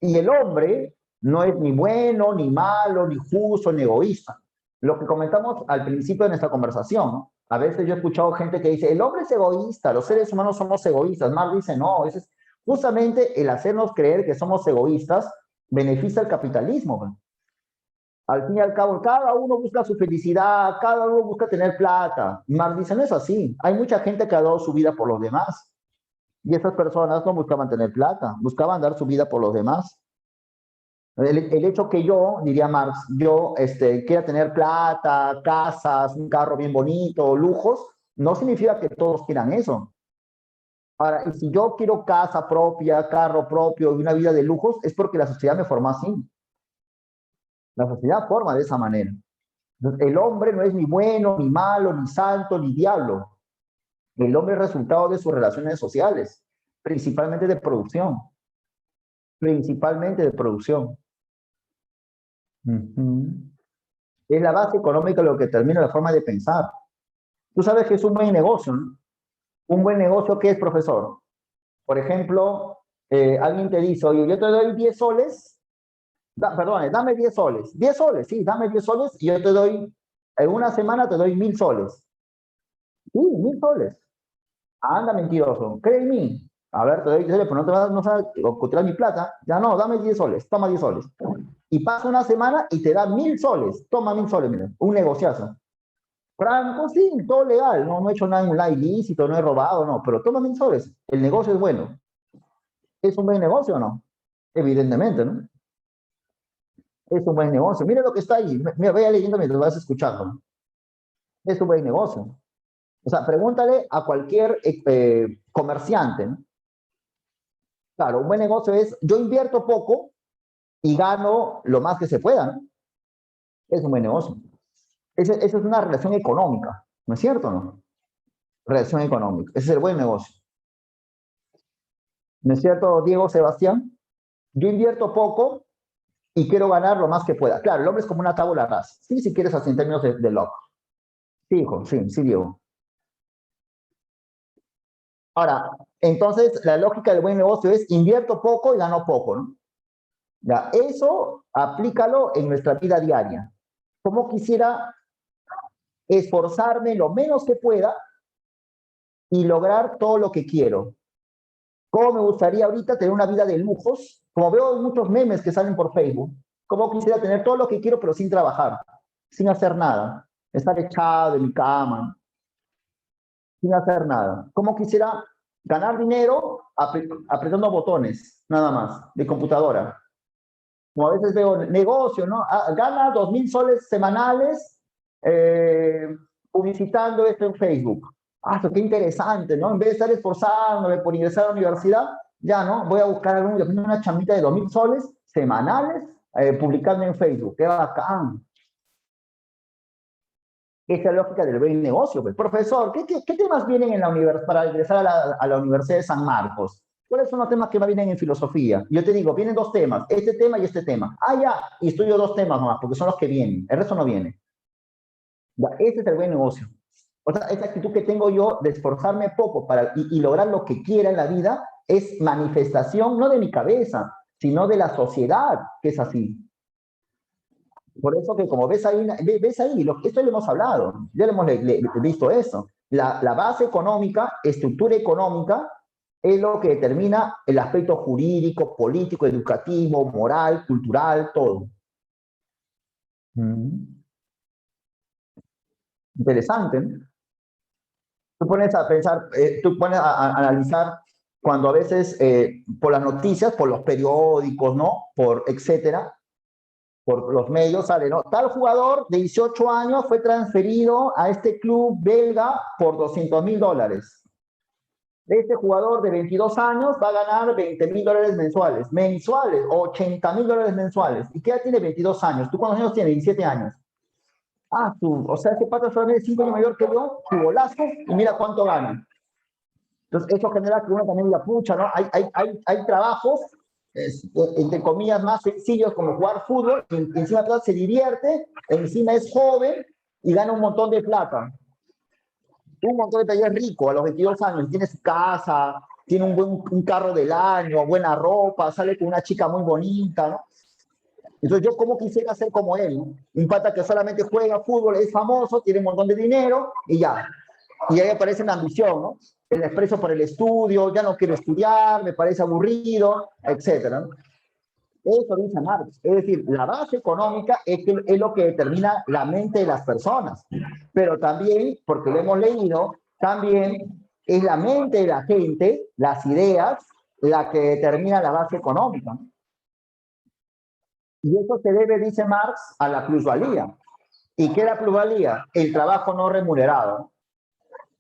Y el hombre no es ni bueno, ni malo, ni justo, ni egoísta. Lo que comentamos al principio de nuestra conversación, ¿no? A veces yo he escuchado gente que dice, el hombre es egoísta, los seres humanos somos egoístas. Marx dice, no, ese es justamente el hacernos creer que somos egoístas beneficia al capitalismo, ¿no? Al fin y al cabo, cada uno busca su felicidad, cada uno busca tener plata. Marx dice, no es así. Hay mucha gente que ha dado su vida por los demás. Y esas personas no buscaban tener plata, buscaban dar su vida por los demás. El hecho que yo, diría Marx, yo quiera tener plata, casas, un carro bien bonito, lujos, no significa que todos quieran eso. Ahora, y si yo quiero casa propia, carro propio y una vida de lujos, es porque la sociedad me formó así. La sociedad forma de esa manera. El hombre no es ni bueno, ni malo, ni santo, ni diablo. El hombre es resultado de sus relaciones sociales, principalmente de producción. Principalmente de producción. Es la base económica lo que determina la forma de pensar. Tú sabes que es un buen negocio, ¿no? Un buen negocio, ¿qué es, profesor? Por ejemplo, alguien te dice, oye, yo te doy 10 soles Perdón, dame 10 soles. 10 soles, sí, dame 10 soles y yo te doy, en una semana te doy 1000 soles. Sí, 1000 soles. Anda, mentiroso. Cree en mí. A ver, te doy 10 soles, pero no te vas a ocultar mi plata. Ya no, dame 10 soles, toma 10 soles. Y pasa una semana y te da 1000 soles. Toma 1000 soles, mira, un negociazo. Franco, sí, todo legal. No, no he hecho nada en un ilícito, no he robado, no, pero toma 1000 soles. El negocio es bueno. ¿Es un buen negocio o no? Evidentemente, ¿no? Es un buen negocio. Mira lo que está ahí. Mira, vaya leyendo mientras vas escuchando. Es un buen negocio. O sea, pregúntale a cualquier comerciante, ¿no? Claro, un buen negocio es, yo invierto poco y gano lo más que se pueda, ¿no? Es un buen negocio. Esa es una relación económica, ¿no es cierto o no? Relación económica. Ese es el buen negocio. ¿No es cierto, Diego Sebastián? Yo invierto poco y quiero ganar lo más que pueda. Claro, el hombre es como una tabla rasa. Sí, si quieres, así en términos de loco. Sí, hijo, sí, sí, Diego. Ahora, entonces, la lógica del buen negocio es invierto poco y gano poco, ¿no? Ya, eso aplícalo en nuestra vida diaria. Como quisiera esforzarme lo menos que pueda y lograr todo lo que quiero. ¿Cómo me gustaría ahorita tener una vida de lujos? Como veo muchos memes que salen por Facebook, ¿cómo quisiera tener todo lo que quiero pero sin trabajar, sin hacer nada? Estar echado en mi cama, sin hacer nada. ¿Cómo quisiera ganar dinero apretando botones, nada más, de computadora? Como a veces veo negocio, ¿no? Gana 2000 soles semanales publicitando esto en Facebook. Ah, qué interesante, ¿no? En vez de estar esforzándome por ingresar a la universidad, ya, ¿no? Voy a buscar una chambita de 2000 soles semanales publicando en Facebook. Qué bacán. Esa es la lógica del buen negocio. Pues. Profesor, ¿qué temas vienen en la para ingresar a la Universidad de San Marcos? ¿Cuáles son los temas que más vienen en filosofía? Yo te digo, vienen dos temas, este tema y este tema. Ah, ya, y estudio dos temas nomás, porque son los que vienen. El resto no viene. Ya, ese es el buen negocio. O sea, esa actitud que tengo yo de esforzarme poco y lograr lo que quiera en la vida es manifestación no de mi cabeza, sino de la sociedad, que es así. Por eso que como ves ahí, esto lo hemos hablado, ya lo hemos visto eso. La base económica, estructura económica, es lo que determina el aspecto jurídico, político, educativo, moral, cultural, todo. Interesante, ¿no? Tú pones a pensar, tú pones a analizar cuando a veces por las noticias, por los periódicos, ¿no? Por etcétera, por los medios sale, ¿no? Tal jugador de 18 años fue transferido a este club belga por $200,000. Este jugador de 22 años va a ganar $20,000 mensuales, $80,000 mensuales. ¿Y qué edad tiene 22 años? ¿Tú cuántos años tienes? 17 años. Ah, o sea, este pata solamente 5 años mayor que yo, su golazo, y mira cuánto gana. Entonces, eso genera que uno también diga, pucha, ¿no? Hay trabajos, entre comillas, más sencillos como jugar fútbol, y encima se divierte, encima es joven y gana un montón de plata. Un montón de plata, es rico a los 22 años, tiene su casa, tiene un carro del año, buena ropa, sale con una chica muy bonita, ¿no? Entonces yo como quisiera ser como él, un pata que solamente juega fútbol, es famoso, tiene un montón de dinero y ya. Y ahí aparece la ambición, ¿no? El expreso por el estudio, ya no quiero estudiar, me parece aburrido, etcétera. Eso dice Marx. Es decir, la base económica es lo que determina la mente de las personas. Pero también, porque lo hemos leído, también es la mente de la gente, las ideas, la que determina la base económica. Y eso se debe, dice Marx, a la plusvalía. ¿Y qué es la plusvalía? El trabajo no remunerado.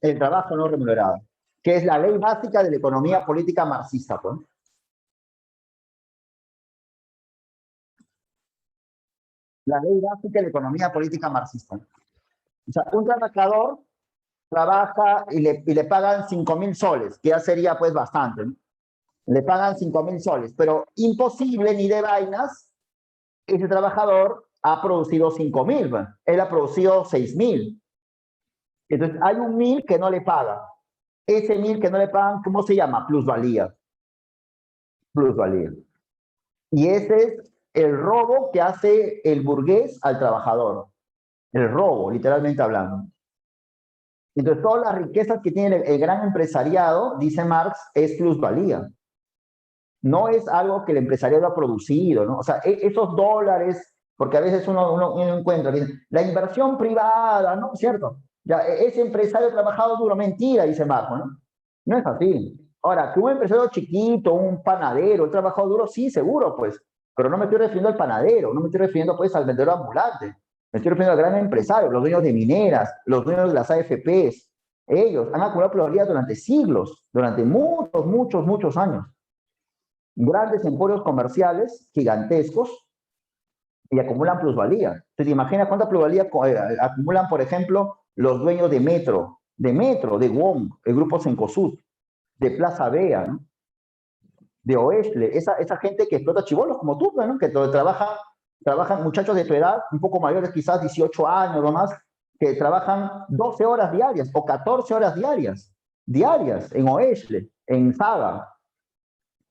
El trabajo no remunerado, que es la ley básica de la economía política marxista. Pues. La ley básica de la economía política marxista. O sea, un trabajador trabaja y le pagan 5,000 soles, que ya sería pues bastante. ¿No? Le pagan 5,000 soles, pero imposible ni de vainas, ese trabajador ha producido 5,000, él ha producido 6,000. Entonces hay un 1,000 que no le paga. Ese 1,000 que no le pagan, ¿cómo se llama? Plusvalía. Plusvalía. Y ese es el robo que hace el burgués al trabajador. El robo, literalmente hablando. Entonces, todas las riquezas que tiene el gran empresariado, dice Marx, es plusvalía. No es algo que el empresariado ha producido, ¿no? O sea, esos dólares, porque a veces uno encuentra, la inversión privada, ¿no? ¿Cierto? Ya, ese empresario ha trabajado duro, mentira, dice Marx, ¿no? No es así. Ahora, que un empresario chiquito, un panadero, ha trabajado duro, sí, seguro, pues, pero no me estoy refiriendo al panadero, no me estoy refiriendo, pues, al vendedor ambulante, me estoy refiriendo al gran empresario, los dueños de mineras, los dueños de las AFPs. Ellos han acumulado plusvalía durante siglos, durante muchos años. Grandes emporios comerciales gigantescos y acumulan plusvalía. Entonces, imagina cuánta plusvalía acumulan, por ejemplo, los dueños de WOM, el grupo Cencosud, de Plaza Vea, ¿no? De Oestle, esa gente que explota chibolos como tú, ¿no? Que trabajan muchachos de tu edad, un poco mayores, quizás 18 años o más, que trabajan 12 horas diarias o 14 horas diarias en Oestle, en Saga,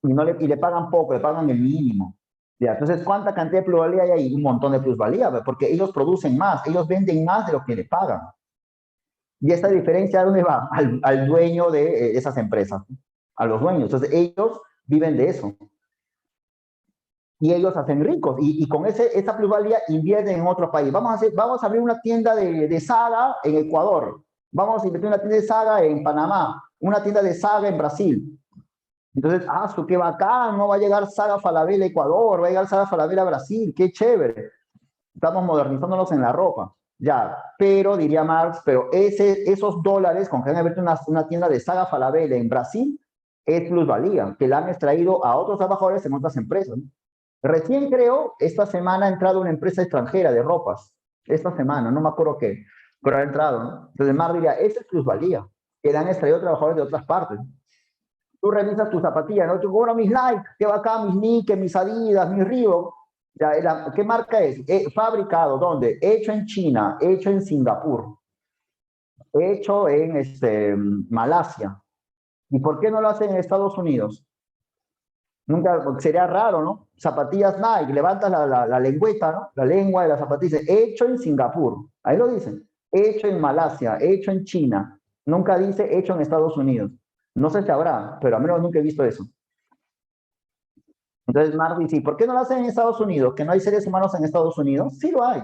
y le pagan poco, le pagan el mínimo. Ya, entonces, ¿cuánta cantidad de plusvalía hay ahí? Un montón de plusvalía, porque ellos producen más, ellos venden más de lo que le pagan. Y esa diferencia, ¿a dónde va? Al dueño de esas empresas, a los dueños. Entonces, ellos viven de eso. Y ellos hacen ricos. Y con esa plusvalía invierten en otro país. Vamos a abrir una tienda de Saga en Ecuador. Vamos a invertir una tienda de Saga en Panamá. Una tienda de Saga en Brasil. Entonces, qué bacán, no va a llegar Saga Falabella a Ecuador, va a llegar Saga Falabella a Brasil, qué chévere. Estamos modernizándonos en la ropa. Ya, pero diría Marx, pero esos dólares con que han abierto una tienda de Saga Falabella en Brasil es plusvalía, que la han extraído a otros trabajadores en otras empresas. Recién creo, esta semana ha entrado una empresa extranjera de ropas. Esta semana, no me acuerdo qué, pero ha entrado, ¿no? Entonces Marx diría, esa es plusvalía, que la han extraído trabajadores de otras partes. Tú revisas tus zapatillas, ¿no? Tú cobras mis Nike, qué bacán, mis Nike, mis Adidas, mis Reebok. ¿Qué marca es? Fabricado, ¿dónde? Hecho en China, hecho en Singapur, hecho en Malasia. ¿Y por qué no lo hacen en Estados Unidos? Nunca, sería raro, ¿no? Zapatillas Nike, levantas la lengüeta, ¿no? La lengua de las zapatillas, hecho en Singapur. Ahí lo dicen. Hecho en Malasia, hecho en China. Nunca dice hecho en Estados Unidos. No sé si habrá, pero al menos nunca he visto eso. Entonces Marx dice, ¿por qué no lo hacen en Estados Unidos? ¿Que no hay seres humanos en Estados Unidos? Sí lo hay.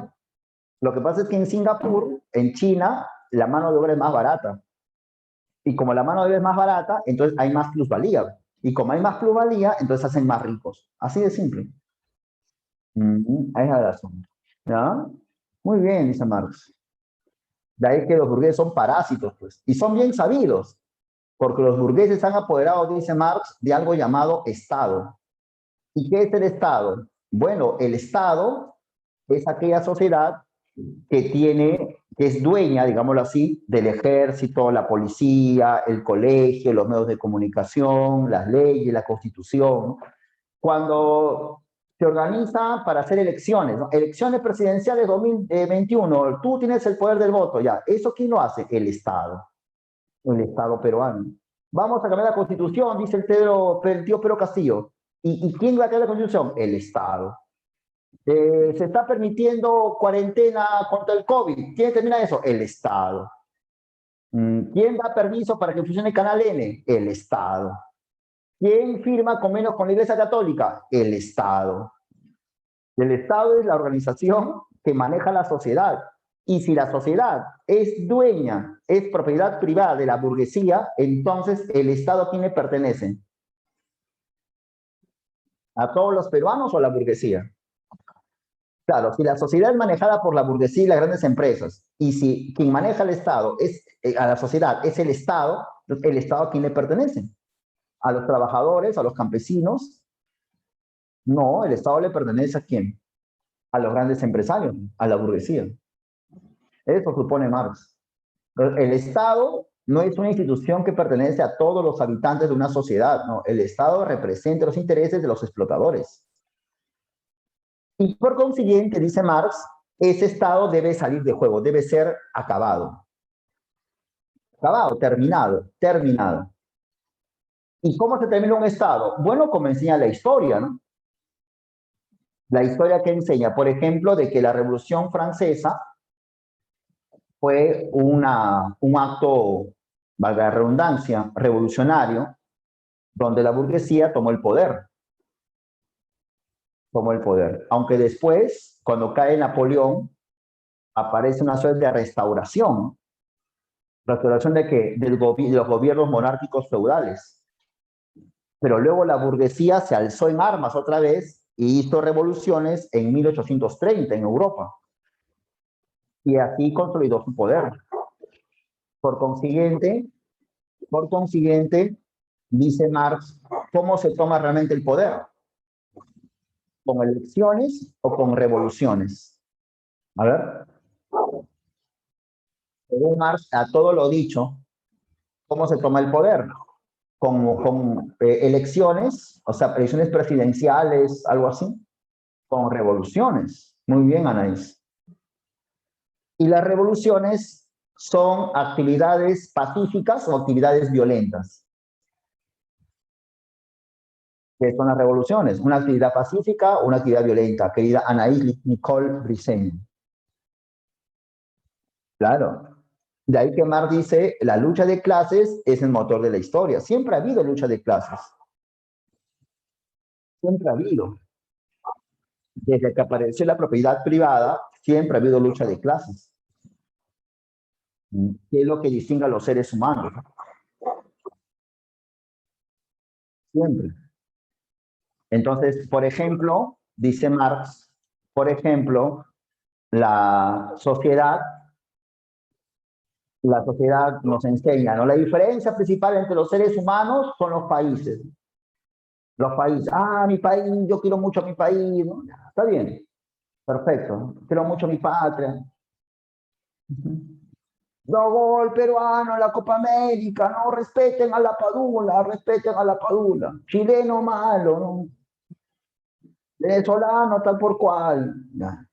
Lo que pasa es que en Singapur, en China, la mano de obra es más barata. Y como la mano de obra es más barata, entonces hay más plusvalía. Y como hay más plusvalía, entonces se hacen más ricos. Así de simple. Ahí es la razón. ¿Ya? Muy bien, dice Marx. De ahí que los burgueses son parásitos, pues. Y son bien sabidos. Porque los burgueses han apoderado, dice Marx, de algo llamado Estado. ¿Y qué es el Estado? Bueno, el Estado es aquella sociedad que es dueña, digámoslo así, del ejército, la policía, el colegio, los medios de comunicación, las leyes, la constitución. Cuando se organiza para hacer elecciones, ¿no? Elecciones presidenciales 2021, tú tienes el poder del voto, ya. ¿Eso quién lo hace? El Estado peruano. Vamos a cambiar la constitución, dice el tío Pedro Castillo. ¿Y quién va a cambiar la constitución? El Estado. Se está permitiendo cuarentena contra el COVID. ¿Quién termina eso? El Estado. ¿Quién da permiso para que funcione Canal N? El Estado. ¿Quién firma convenios con la Iglesia Católica? El Estado. El Estado es la organización que maneja la sociedad. Y si la sociedad es dueña, es propiedad privada de la burguesía, entonces el Estado ¿a quién le pertenece? ¿A todos los peruanos o a la burguesía? Claro, si la sociedad es manejada por la burguesía y las grandes empresas, y si quien maneja el Estado a la sociedad es el Estado ¿a quién le pertenece? ¿A los trabajadores, a los campesinos? No, el Estado le pertenece ¿a quién? A los grandes empresarios, a la burguesía. Eso supone Marx. El Estado no es una institución que pertenece a todos los habitantes de una sociedad, no. El Estado representa los intereses de los explotadores. Y por consiguiente, dice Marx, ese Estado debe salir de juego, debe ser acabado. Acabado, terminado. ¿Y cómo se termina un Estado? Bueno, como enseña la historia, ¿no? La historia que enseña, por ejemplo, de que la Revolución Francesa fue un acto, valga la redundancia, revolucionario, donde la burguesía tomó el poder. Tomó el poder. Aunque después, cuando cae Napoleón, aparece una suerte de restauración. ¿Restauración de qué? De los gobiernos monárquicos feudales. Pero luego la burguesía se alzó en armas otra vez y hizo revoluciones en 1830 en Europa. Y así consolidó su poder. Por consiguiente, dice Marx, ¿cómo se toma realmente el poder? ¿Con elecciones o con revoluciones? A ver, según Marx, a todo lo dicho, ¿cómo se toma el poder? Con elecciones, o sea, elecciones presidenciales, algo así, con revoluciones. Muy bien, Anaís. Y las revoluciones son actividades pacíficas o actividades violentas. ¿Qué son las revoluciones? ¿Una actividad pacífica o una actividad violenta? Querida Anaís Nicole Briceño. Claro. De ahí que Marx dice, la lucha de clases es el motor de la historia. Siempre ha habido lucha de clases. Siempre ha habido. Desde que apareció la propiedad privada, siempre ha habido lucha de clases. ¿Qué es lo que distingue a los seres humanos? Siempre. Entonces, por ejemplo, dice Marx, por ejemplo, la sociedad nos enseña, ¿no? La diferencia principal entre los seres humanos son los países. Los países, mi país, yo quiero mucho a mi país, ¿no? Está bien, perfecto, quiero mucho a mi patria. No, gol peruano en la Copa América, no, respeten a la Padula, respeten a la Padula. Chileno malo, ¿no? Venezolano tal por cual. Ya.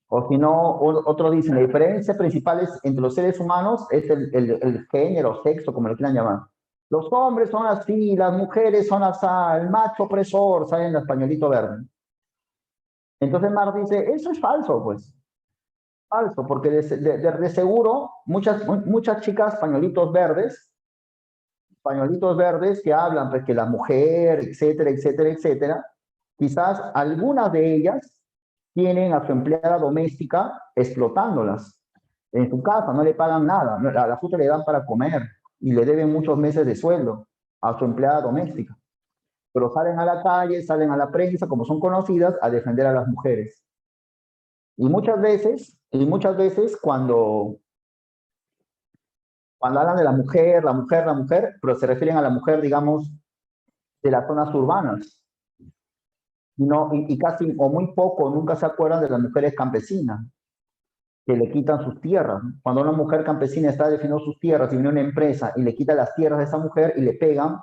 O si no, otros dicen, la diferencia principal entre los seres humanos es el género, sexo, como lo quieran llamar. Los hombres son así, las mujeres son así, el macho opresor, sale en el pañuelito verde. Entonces Marx dice, eso es falso, pues. Falso, porque de seguro muchas chicas pañuelitos verdes que hablan, pues que la mujer, etcétera, etcétera, etcétera, quizás algunas de ellas tienen a su empleada doméstica explotándolas. En su casa no le pagan nada, a la justa le dan para comer y le deben muchos meses de sueldo a su empleada doméstica. Pero salen a la calle, salen a la prensa, como son conocidas, a defender a las mujeres. Y muchas veces cuando hablan de la mujer, pero se refieren a la mujer, digamos, de las zonas urbanas. Y casi, o muy poco, nunca se acuerdan de las mujeres campesinas, que le quitan sus tierras. Cuando una mujer campesina está defendiendo sus tierras y viene una empresa y le quita las tierras de esa mujer y le pegan,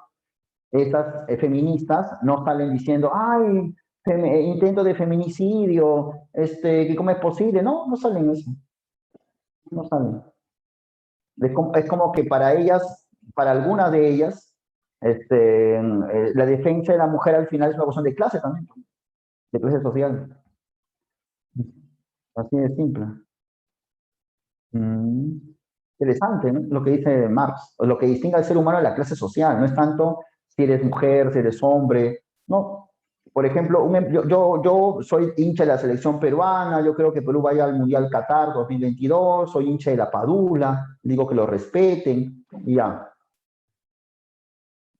estas feministas no salen diciendo, ay, intento de feminicidio, ¿cómo es posible? No, no salen eso. No salen. Es como que para ellas, para algunas de ellas, la defensa de la mujer al final es una cuestión de clase también, de clase social. Así de simple. Interesante, ¿no? Lo que dice Marx, lo que distingue al ser humano de la clase social, no es tanto si eres mujer, si eres hombre, no. Por ejemplo, yo soy hincha de la selección peruana, yo creo que Perú vaya al Mundial Qatar 2022, soy hincha de la Padula, digo que lo respeten, y ya.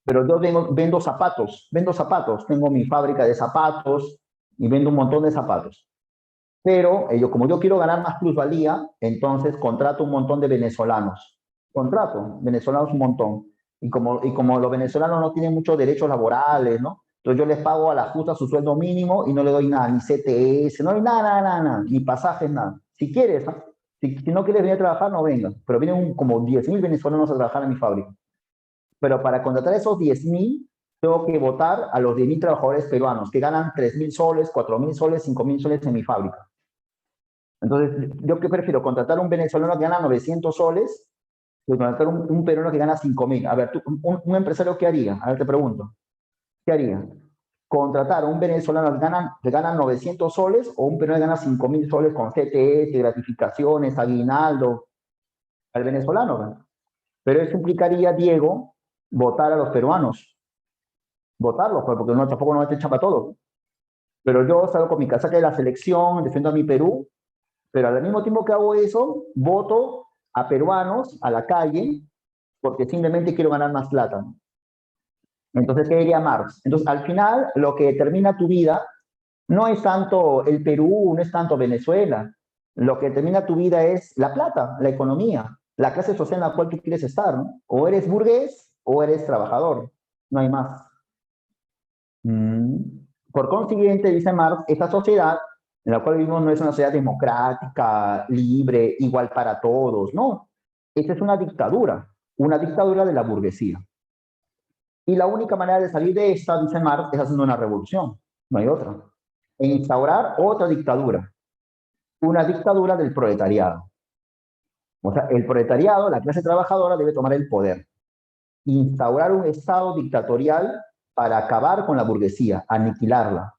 Pero yo vendo zapatos, tengo mi fábrica de zapatos y vendo un montón de zapatos. Pero como yo quiero ganar más plusvalía, entonces contrato un montón de venezolanos. Contrato venezolanos un montón. Y como los venezolanos no tienen muchos derechos laborales, ¿no? Entonces yo les pago a la justa su sueldo mínimo y no le doy nada, ni CTS, no hay nada, ni pasajes, nada. Si quieres, ¿no? Si no quieres venir a trabajar, no vengas. Pero vienen como 10.000 venezolanos a trabajar en mi fábrica. Pero para contratar esos 10.000, tengo que votar a los 10.000 trabajadores peruanos que ganan 3.000 soles, 4.000 soles, 5.000 soles en mi fábrica. Entonces, ¿yo qué prefiero? ¿Contratar a un venezolano que gana 900 soles que contratar a un peruano que gana 5.000? A ver, un empresario, ¿qué haría? A ver, te pregunto. ¿Qué haría? contratar a un venezolano que gana 900 soles o un peruano que gana 5.000 soles con CTS, gratificaciones, aguinaldo, al venezolano, ¿no? Pero eso implicaría, Diego, votar a los peruanos. Votarlos, pues, porque no, tampoco nos va a echar para todos. Pero yo salgo con mi casaca de la selección, defiendo a mi Perú, pero al mismo tiempo que hago eso, voto a peruanos a la calle porque simplemente quiero ganar más plata. Entonces, ¿qué diría Marx? Entonces, al final, lo que determina tu vida no es tanto el Perú, no es tanto Venezuela. Lo que determina tu vida es la plata, la economía, la clase social en la cual tú quieres estar, ¿no? O eres burgués o eres trabajador. No hay más. Por consiguiente, dice Marx, esta sociedad en la cual vivimos no es una sociedad democrática, libre, igual para todos, no. Esta es una dictadura de la burguesía. Y la única manera de salir de esta, dice Marx, es haciendo una revolución, no hay otra. E instaurar otra dictadura, una dictadura del proletariado. O sea, el proletariado, la clase trabajadora, debe tomar el poder, instaurar un estado dictatorial para acabar con la burguesía, aniquilarla.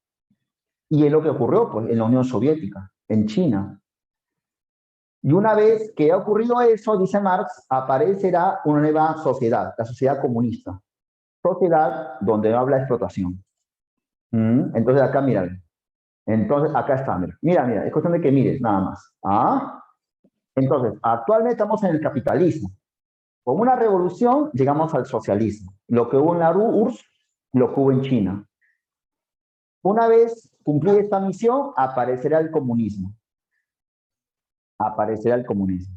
Y es lo que ocurrió, pues, en la Unión Soviética, en China. Y una vez que ha ocurrido eso, dice Marx, aparecerá una nueva sociedad, la sociedad comunista. Sociedad donde no habla explotación. Entonces acá, mira. Entonces acá está, mira, es cuestión de que mires, nada más. Entonces, actualmente estamos en el capitalismo. Con una revolución llegamos al socialismo. Lo que hubo en la URSS, lo que hubo en China. Una vez cumplida esta misión, aparecerá el comunismo. Aparecerá el comunismo.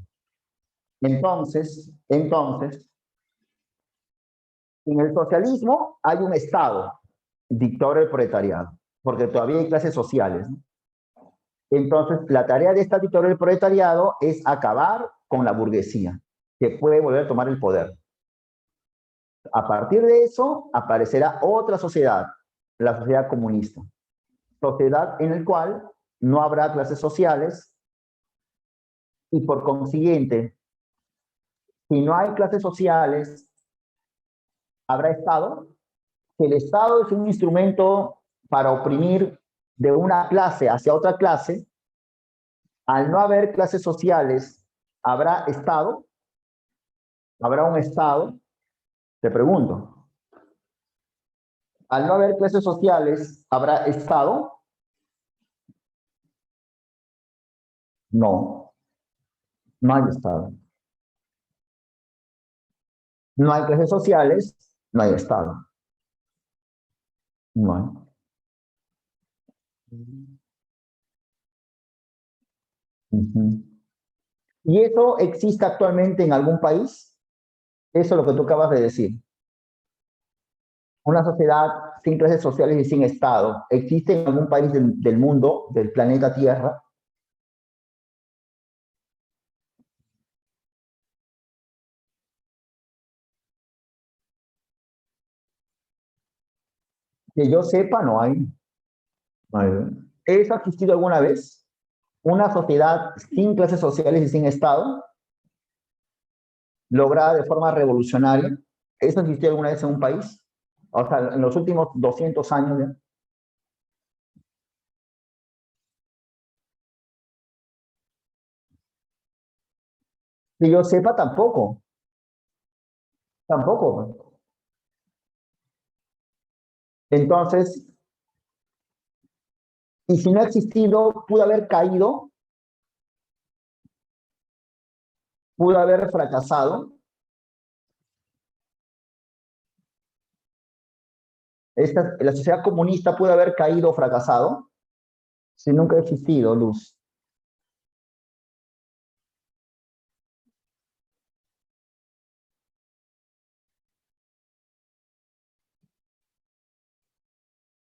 Entonces, en el socialismo hay un Estado, dictador del proletariado, porque todavía hay clases sociales, ¿no? Entonces, la tarea de esta dictadura del proletariado es acabar con la burguesía, que puede volver a tomar el poder. A partir de eso, aparecerá otra sociedad, la sociedad comunista. Sociedad en la cual no habrá clases sociales y por consiguiente, si no hay clases sociales, habrá Estado. El Estado es un instrumento para oprimir de una clase hacia otra clase. Al no haber clases sociales, ¿habrá Estado? ¿Habrá un Estado? Te pregunto. Al no haber clases sociales, ¿habrá Estado? No, no hay Estado. No hay clases sociales, no hay Estado. No hay. ¿Y eso existe actualmente en algún país? Eso es lo que tú acabas de decir. Una sociedad sin clases sociales y sin Estado. ¿Existe en algún país del mundo, del planeta Tierra? Que yo sepa, no hay. No hay. ¿Eso ha existido alguna vez? ¿Una sociedad sin clases sociales y sin Estado? Lograda de forma revolucionaria. ¿Eso existió alguna vez en un país? O sea, en los últimos 200 años. ¿Ya? Que yo sepa, tampoco. Tampoco. Entonces, y si no ha existido, pudo haber caído, pudo haber fracasado. La sociedad comunista pudo haber caído o fracasado si nunca ha existido luz.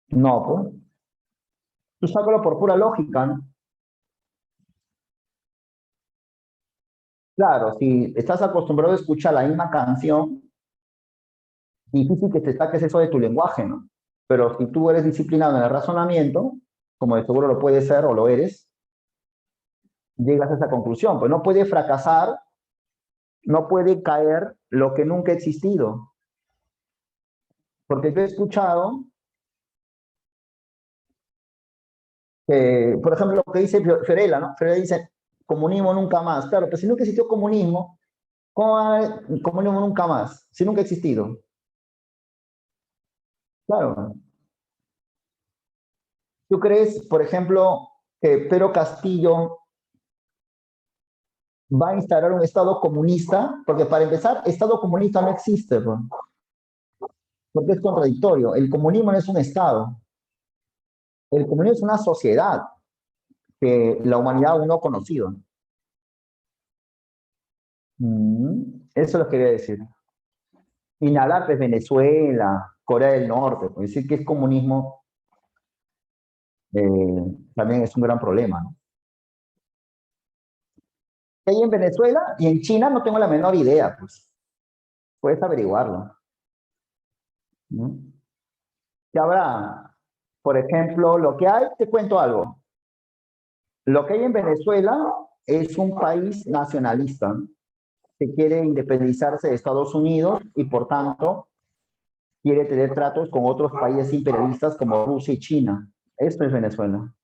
No, pues. Tú sácalo por pura lógica, ¿no? Claro, si estás acostumbrado a escuchar la misma canción, difícil que te saques eso de tu lenguaje, ¿no? Pero si tú eres disciplinado en el razonamiento, como de seguro lo puedes ser o lo eres, llegas a esa conclusión. Pues no puede fracasar, no puede caer lo que nunca ha existido. Porque yo he escuchado por ejemplo, lo que dice Fiorella, ¿no? Fiorella dice, comunismo nunca más. Claro, pero si nunca existió comunismo, ¿cómo va a haber comunismo nunca más? Si nunca ha existido. Claro. ¿Tú crees, por ejemplo, que Pedro Castillo va a instaurar un Estado comunista? Porque para empezar, Estado comunista no existe, pues, porque es contradictorio. El comunismo no es un Estado. El comunismo es una sociedad que la humanidad aún no ha conocido. Eso lo quería decir. Inhalar pues Venezuela, Corea del Norte, pues decir que es comunismo también es un gran problema, ¿no? ¿Qué hay en Venezuela y en China? No tengo la menor idea, pues. Puedes averiguarlo, ¿no? ¿Qué habrá? Por ejemplo, lo que hay, te cuento algo. Lo que hay en Venezuela es un país nacionalista, ¿no? Que quiere independizarse de Estados Unidos y por tanto quiere tener tratos con otros países imperialistas como Rusia y China. Esto es Venezuela.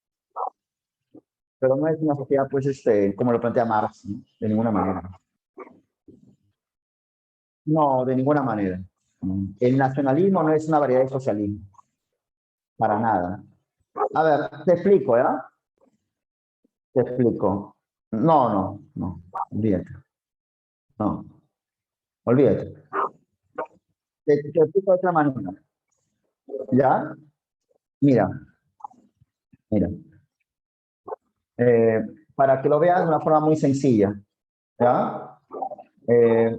Pero no es una sociedad, pues, como lo plantea Marx, ¿no? De ninguna manera. No, de ninguna manera. El nacionalismo no es una variedad de socialismo, para nada. A ver, te explico, ¿ya? Te explico. No, no, no, olvídate. No, olvídate. Te explico de otra manera. ¿Ya? Mira, mira. Eh, para que lo veas de una forma muy sencilla. ¿Ya? Eh,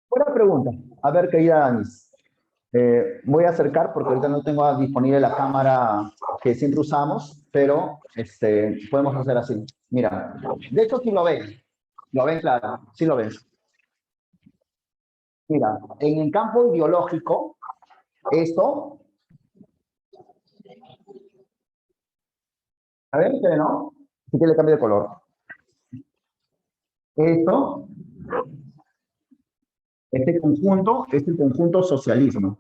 Buena pregunta. A ver, querida Danis. Voy a acercar porque ahorita no tengo disponible la cámara que siempre usamos, pero podemos hacer así. Mira, de hecho sí lo ven claro, sí lo ves. Mira, en el campo ideológico, esto, a ver, ¿no? Si quiere cambio de color. Esto, este conjunto, es el conjunto socialismo.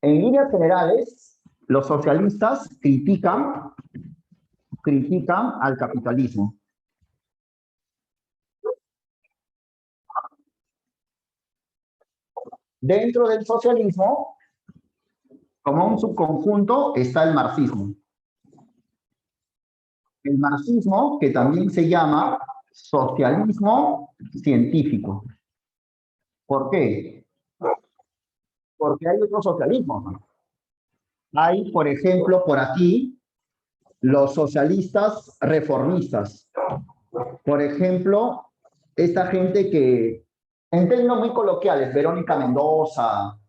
En líneas generales, los socialistas critican al capitalismo. Dentro del socialismo, como un subconjunto, está el marxismo. El marxismo, que también se llama socialismo científico. ¿Por qué? Porque hay otros socialismos, ¿no? Hay, por ejemplo, por aquí, los socialistas reformistas. Por ejemplo, esta gente que, en términos muy coloquiales, Verónica Mendoza,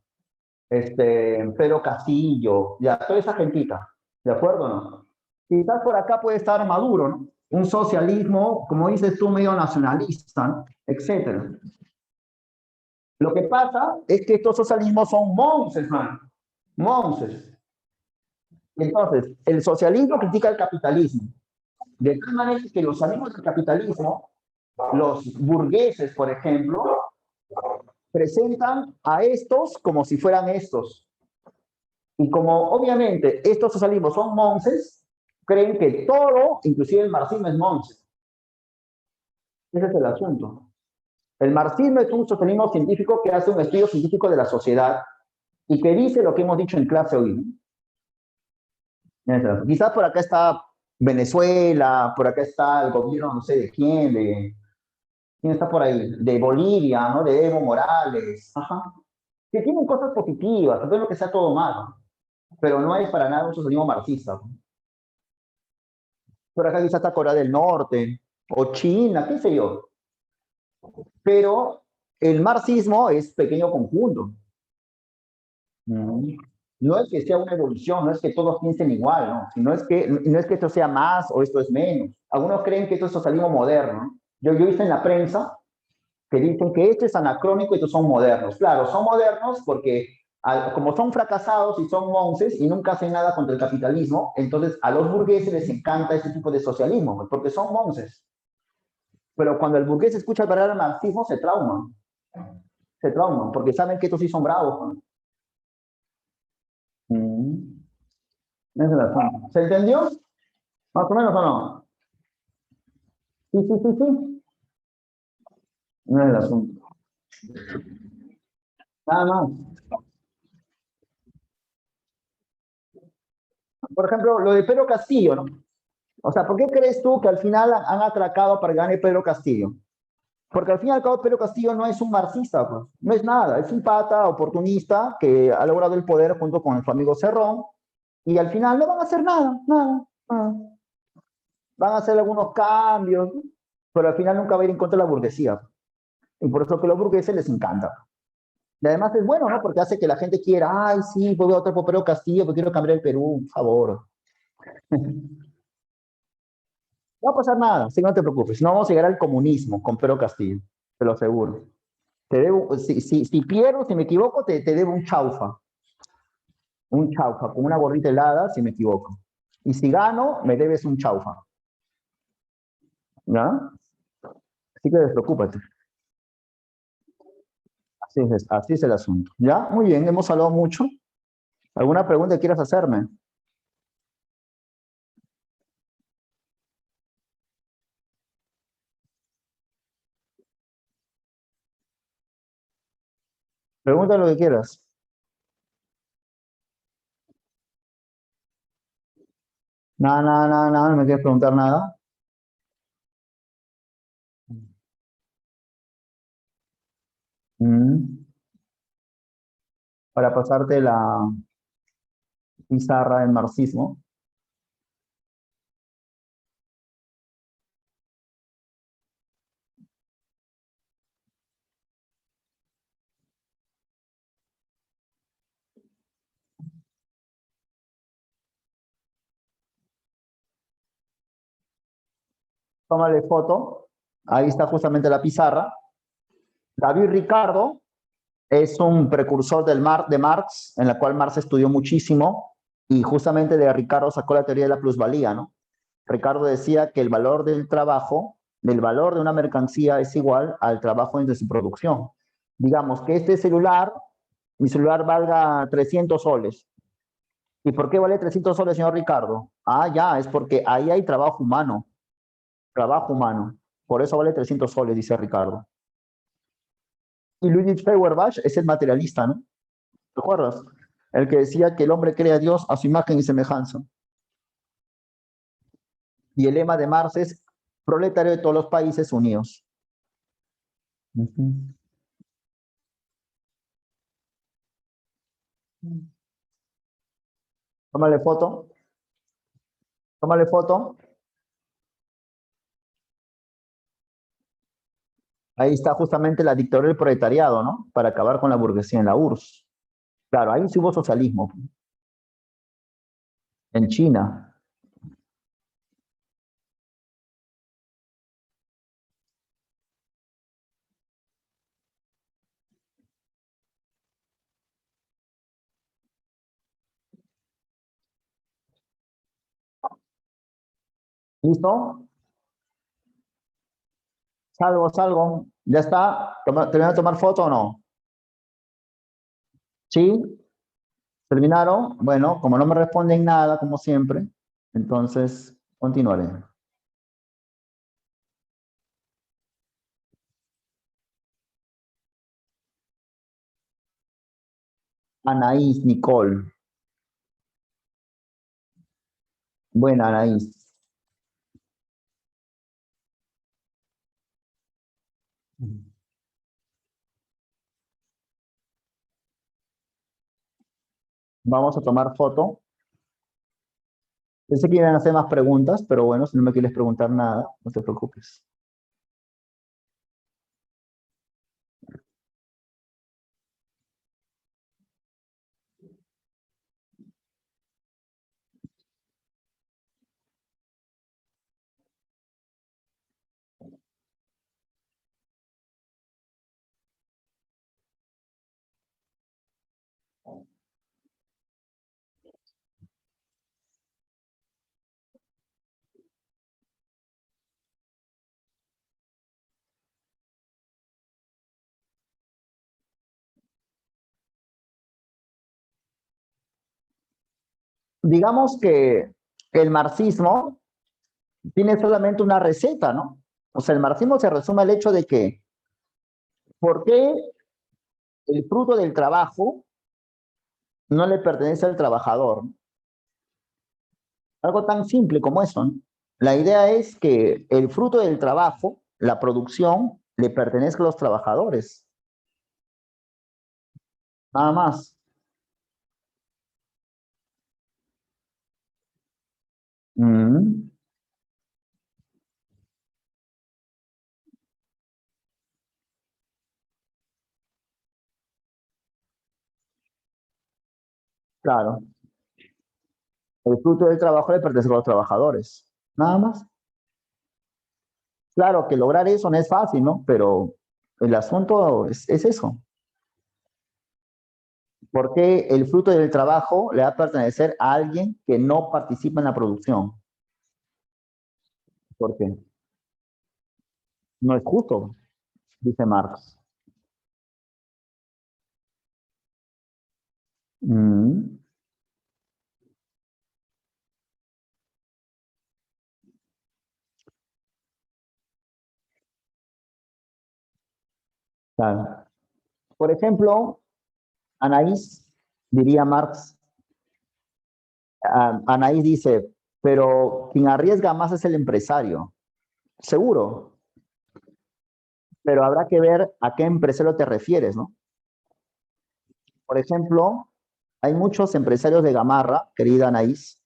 Pedro Castillo, ya, toda esa gentita, ¿de acuerdo o no? Quizás por acá puede estar Maduro, ¿no? Un socialismo, como dices tú, medio nacionalista, ¿no? Etcétera. Lo que pasa es que estos socialismos son monces, man. Monces. Entonces, el socialismo critica el capitalismo. De tal manera que los amigos del capitalismo, los burgueses, por ejemplo, presentan a estos como si fueran estos. Y como obviamente estos socialismos son monces, creen que todo, inclusive el marxismo, es monce. Ese es el asunto. El marxismo es un socialismo científico que hace un estudio científico de la sociedad y que dice lo que hemos dicho en clase hoy. Quizás por acá está Venezuela, por acá está el gobierno, no sé de quién, ¿quién está por ahí? De Bolivia, ¿no? De Evo Morales. Ajá. Que tienen cosas positivas, no es lo que sea todo malo, pero no es para nada un socialismo marxista. Por acá quizás está Corea del Norte, o China, qué sé yo. Pero el marxismo es pequeño conjunto. No es que sea una evolución, no es que todos piensen igual, ¿no? Sino no es que esto sea más o esto es menos. Algunos creen que esto es socialismo moderno, ¿no? Yo he visto en la prensa que dicen que esto es anacrónico y estos son modernos. Claro, son modernos porque como son fracasados y son monces y nunca hacen nada contra el capitalismo, entonces a los burgueses les encanta este tipo de socialismo, porque son monces. Pero cuando el burgués escucha hablar al marxismo, se trauman, porque saben que estos sí son bravos, ¿no? Ese es el asunto. ¿Se entendió? ¿Más o menos o no? Sí, sí, sí, sí. No es el asunto. Nada más. Por ejemplo, lo de Pedro Castillo, ¿no? O sea, ¿por qué crees tú que al final han atracado para que gane Pedro Castillo? Porque al fin y al cabo Pedro Castillo no es un marxista, pues. No es nada, es un pata oportunista que ha logrado el poder junto con su amigo Cerrón y al final no van a hacer nada, nada, nada. Van a hacer algunos cambios, pero al final nunca va a ir en contra de la burguesía. Y por eso que a los burgueses les encanta. Y además es bueno, ¿no? Porque hace que la gente quiera, ay, sí, voy a votar por Pedro Castillo, porque quiero cambiar el Perú, por favor. No va a pasar nada, así que no te preocupes. No vamos a llegar al comunismo con Pedro Castillo, te lo aseguro. Te debo, si pierdo, si me equivoco, te debo un chaufa, con una gorrita helada, si me equivoco. Y si gano, me debes un chaufa. ¿Ya? Así que despreocúpate. Así es el asunto. ¿Ya? Muy bien, hemos hablado mucho. ¿Alguna pregunta que quieras hacerme? Pregunta lo que quieras. Nada, nada, nada, nada, no me quieres preguntar nada. Mm. Para pasarte la pizarra del marxismo. Tómale foto. Ahí está justamente la pizarra. David Ricardo es un precursor de Marx, en la cual Marx estudió muchísimo y justamente de Ricardo sacó la teoría de la plusvalía, ¿no? Ricardo decía que el valor del trabajo, del valor de una mercancía es igual al trabajo de su producción. Digamos que este celular, mi celular valga 300 soles. ¿Y por qué vale 300 soles, señor Ricardo? Ah, ya, es porque ahí hay trabajo humano, trabajo humano. Por eso vale 300 soles, dice Ricardo. Y Ludwig Feuerbach es el materialista, ¿no? ¿Te acuerdas? El que decía que el hombre crea a Dios a su imagen y semejanza. Y el lema de Marx es proletario de todos los países unidos. Uh -huh. Tómale foto, tómale foto. Ahí está justamente la dictadura del proletariado, ¿no? Para acabar con la burguesía en la URSS. Claro, ahí sí hubo socialismo. En China. ¿Listo? Salgo, salgo. ¿Ya está? ¿Terminaron de tomar foto o no? ¿Sí? ¿Terminaron? Bueno, como no me responden nada, como siempre, entonces continuaré. Anaís, Nicole. Buena, Anaís. Vamos a tomar foto. Pensé que iban a hacer más preguntas, pero bueno, si no me quieres preguntar nada, no te preocupes. digamos que el marxismo tiene solamente una receta, ¿no? O sea, el marxismo se resume al hecho de que, ¿por qué el fruto del trabajo no le pertenece al trabajador? Algo tan simple como eso, ¿no? La idea es que el fruto del trabajo, la producción, le pertenezca a los trabajadores. Nada más. Mm, claro. El fruto del trabajo le pertenece a los trabajadores. Nada más. Claro que lograr eso no es fácil, ¿no? Pero el asunto es eso. ¿Por qué el fruto del trabajo le va a pertenecer a alguien que no participa en la producción? ¿Por qué? No es justo, dice Marx. Mm, claro. Por ejemplo, Anaís, diría Marx, Anaís dice, pero quien arriesga más es el empresario. Seguro, pero habrá que ver a qué empresario te refieres, ¿no? Por ejemplo, hay muchos empresarios de Gamarra, querida Anaís.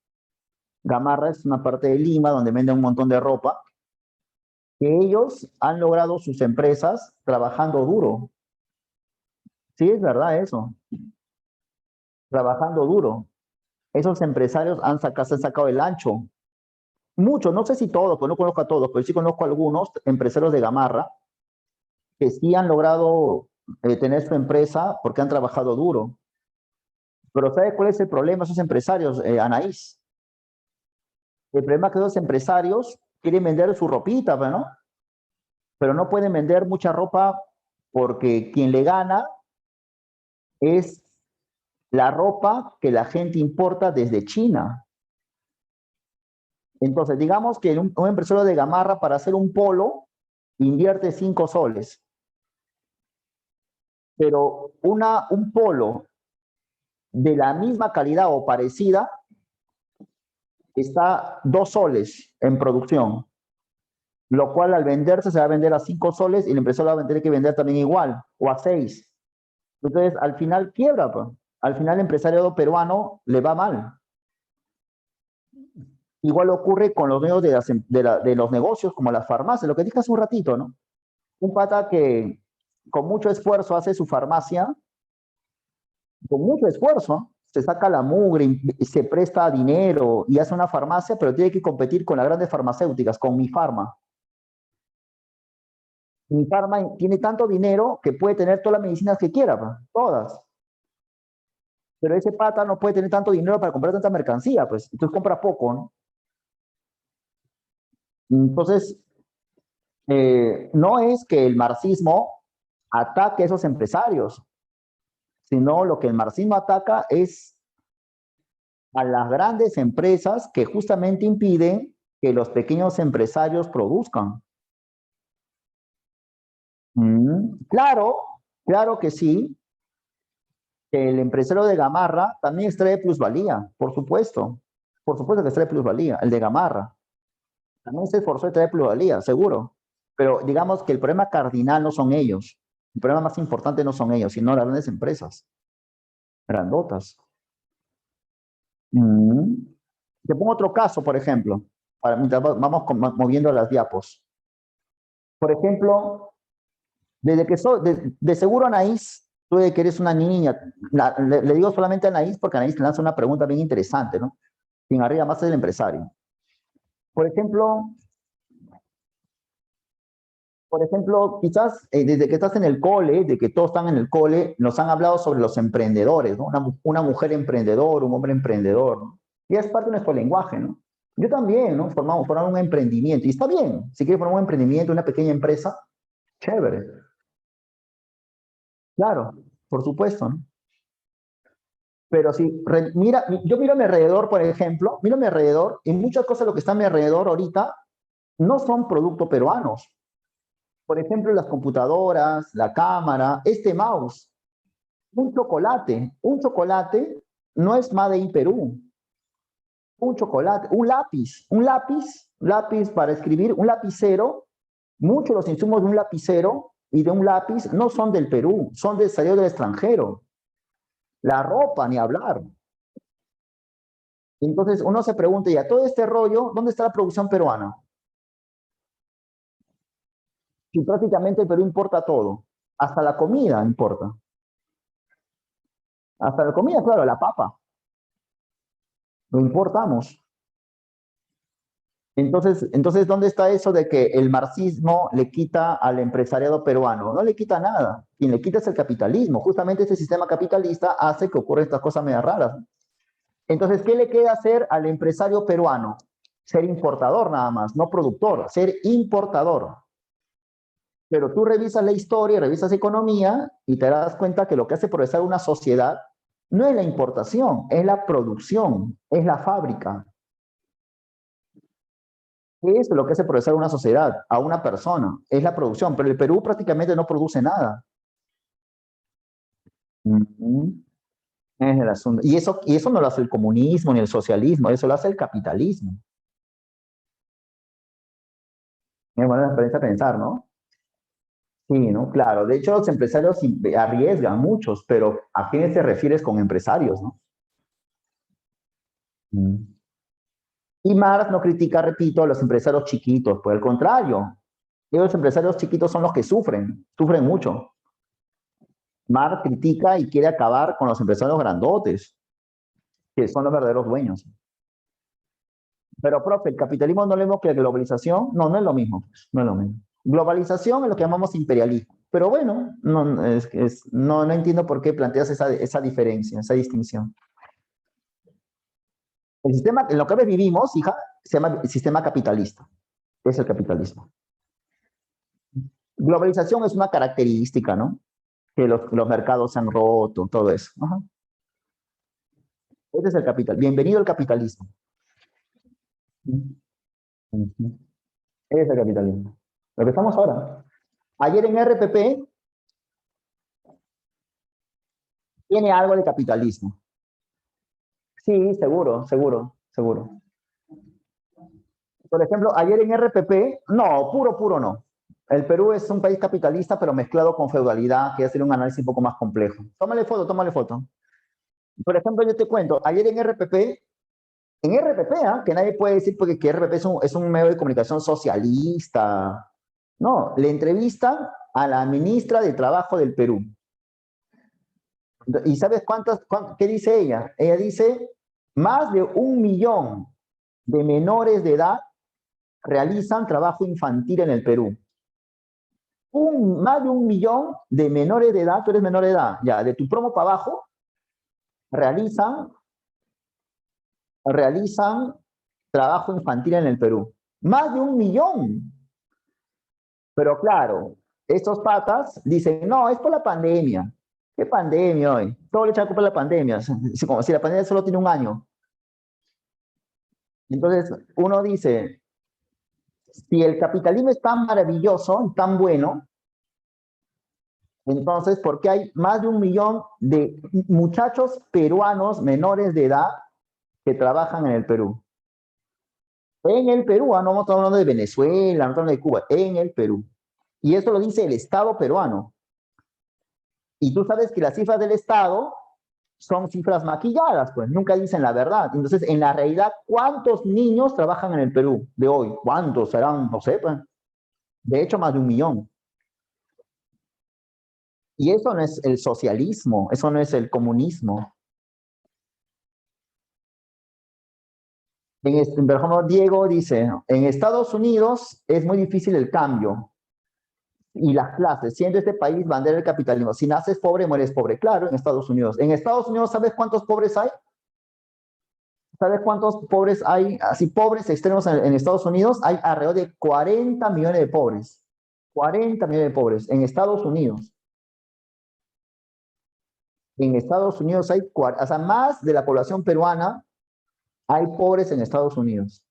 Gamarra es una parte de Lima donde venden un montón de ropa, que ellos han logrado sus empresas trabajando duro. Sí, es verdad eso, trabajando duro. Esos empresarios se han sacado el ancho. Muchos, no sé si todos, pues no conozco a todos, pero sí conozco a algunos empresarios de Gamarra que sí han logrado tener su empresa porque han trabajado duro. Pero ¿sabe cuál es el problema de esos empresarios, Anaís? El problema es que esos empresarios quieren vender su ropita, ¿no? Pero no pueden vender mucha ropa porque quien le gana es la ropa que la gente importa desde China. Entonces, digamos que un empresario de Gamarra para hacer un polo invierte 5 soles, pero un polo de la misma calidad o parecida está 2 soles en producción, lo cual al venderse se va a vender a 5 soles y el empresario va a tener que vender también igual o a 6. Entonces, al final quiebra, pues. Al final el empresario peruano le va mal. Igual ocurre con los dueños de los negocios, como las farmacias, lo que dije hace un ratito, ¿no? Un pata que con mucho esfuerzo hace su farmacia, con mucho esfuerzo, se saca la mugre, se presta dinero y hace una farmacia, pero tiene que competir con las grandes farmacéuticas, con Mi Farma. Mi Farma tiene tanto dinero que puede tener todas las medicinas que quiera, pues, todas. Pero ese pata no puede tener tanto dinero para comprar tanta mercancía, pues, entonces compra poco, ¿no? Entonces, no es que el marxismo ataque a esos empresarios, sino lo que el marxismo ataca es a las grandes empresas que justamente impiden que los pequeños empresarios produzcan. Claro, claro que sí, que el empresario de Gamarra también extrae plusvalía, por supuesto que extrae plusvalía, el de Gamarra, también se esforzó de traer plusvalía, seguro, pero digamos que el problema cardinal no son ellos, el problema más importante no son ellos, sino las grandes empresas, grandotas. Mm. Te pongo otro caso, por ejemplo, mientras vamos moviendo las diapos. Por ejemplo, desde que de seguro Anaís, tú de que eres una niña, le digo solamente a Anaís porque Anaís lanza una pregunta bien interesante, ¿no? Quien arriba más es el empresario. Por ejemplo, quizás desde que estás en el cole, de que todos están en el cole, nos han hablado sobre los emprendedores, ¿no? Una mujer emprendedor, un hombre emprendedor, ¿no? Y es parte de nuestro lenguaje, ¿no? Yo también, ¿no? Formar un emprendimiento. Y está bien, si quieres formar un emprendimiento, una pequeña empresa, chévere. Claro, por supuesto, ¿no? Pero si, mira, yo miro a mi alrededor, por ejemplo, miro a mi alrededor, y muchas cosas de lo que está a mi alrededor ahorita no son productos peruanos. Por ejemplo, las computadoras, la cámara, este mouse, un chocolate no es Made in Perú, un chocolate, un lápiz para escribir, un lapicero, muchos de los insumos de un lapicero y de un lápiz no son del Perú, son de salido del extranjero. La ropa, ni hablar. Entonces uno se pregunta, ya, todo este rollo, ¿dónde está la producción peruana? Si prácticamente el Perú importa todo, hasta la comida importa. Hasta la comida, claro, la papa, lo importamos. Entonces, ¿dónde está eso de que el marxismo le quita al empresariado peruano? No le quita nada. Quien le quita es el capitalismo. Justamente ese sistema capitalista hace que ocurran estas cosas medio raras. Entonces, ¿qué le queda hacer al empresario peruano? Ser importador nada más, no productor, ser importador. Pero tú revisas la historia, revisas economía y te das cuenta que lo que hace progresar una sociedad no es la importación, es la producción, es la fábrica. Es lo que hace progresar una sociedad, a una persona, es la producción. Pero el Perú prácticamente no produce nada. Es el asunto. Y eso no lo hace el comunismo ni el socialismo, eso lo hace el capitalismo. Es buena experiencia pensar, ¿no? Sí, ¿no? Claro. De hecho, los empresarios arriesgan muchos, pero ¿a quiénes te refieres con empresarios, no? Y Marx no critica, repito, a los empresarios chiquitos, por el contrario, los empresarios chiquitos son los que sufren mucho. Marx critica y quiere acabar con los empresarios grandotes, que son los verdaderos dueños. Pero, profe, el capitalismo no es lo mismo que la globalización. No, no es lo mismo. No es lo mismo. Globalización es lo que llamamos imperialismo. Pero bueno, no entiendo por qué planteas esa diferencia, esa distinción. El sistema en lo que vivimos, hija, se llama sistema capitalista. Es el capitalismo. Globalización es una característica, ¿no? Que los mercados se han roto, todo eso. Ajá. Ese es el capital. Bienvenido al capitalismo. Ese es el capitalismo. Lo que estamos ahora. Ayer en RPP tiene algo de capitalismo. Sí, seguro, seguro, seguro. Por ejemplo, ayer en RPP, no, puro no. El Perú es un país capitalista, pero mezclado con feudalidad, que hacer un análisis un poco más complejo. Tómale foto, tómale foto. Por ejemplo, yo te cuento, ayer en RPP, que nadie puede decir porque que RPP es un medio de comunicación socialista. No, le entrevistan a la ministra de Trabajo del Perú. ¿Y sabes qué dice ella? Ella dice, más de 1 millón de menores de edad realizan trabajo infantil en el Perú. Más de 1 millón de menores de edad, tú eres menor de edad, ya, de tu promo para abajo, realizan trabajo infantil en el Perú. Más de 1 millón. Pero claro, estos patas dicen, no, es por la pandemia. ¿Qué pandemia hoy? Todo le echan culpa a la pandemia. Como si la pandemia solo tiene 1 año. Entonces, uno dice, si el capitalismo es tan maravilloso y tan bueno, entonces, ¿por qué hay más de 1 millón de muchachos peruanos menores de edad que trabajan en el Perú? En el Perú, no estamos hablando de Venezuela, no estamos hablando de Cuba, en el Perú. Y eso lo dice el Estado peruano. Y tú sabes que las cifras del Estado son cifras maquilladas, pues nunca dicen la verdad. Entonces, en la realidad, ¿cuántos niños trabajan en el Perú de hoy? ¿Cuántos serán? No sé, pues. De hecho, más de 1 millón. Y eso no es el socialismo, eso no es el comunismo. Por ejemplo, Diego dice, en Estados Unidos es muy difícil el cambio y las clases, siendo este país bandera del capitalismo. Si naces pobre, mueres pobre. Claro, en Estados Unidos. En Estados Unidos, ¿sabes cuántos pobres hay? ¿Sabes cuántos pobres hay? Así pobres extremos en Estados Unidos, hay alrededor de 40 millones de pobres. 40 millones de pobres en Estados Unidos. En Estados Unidos hay, o sea, más de la población peruana hay pobres en Estados Unidos.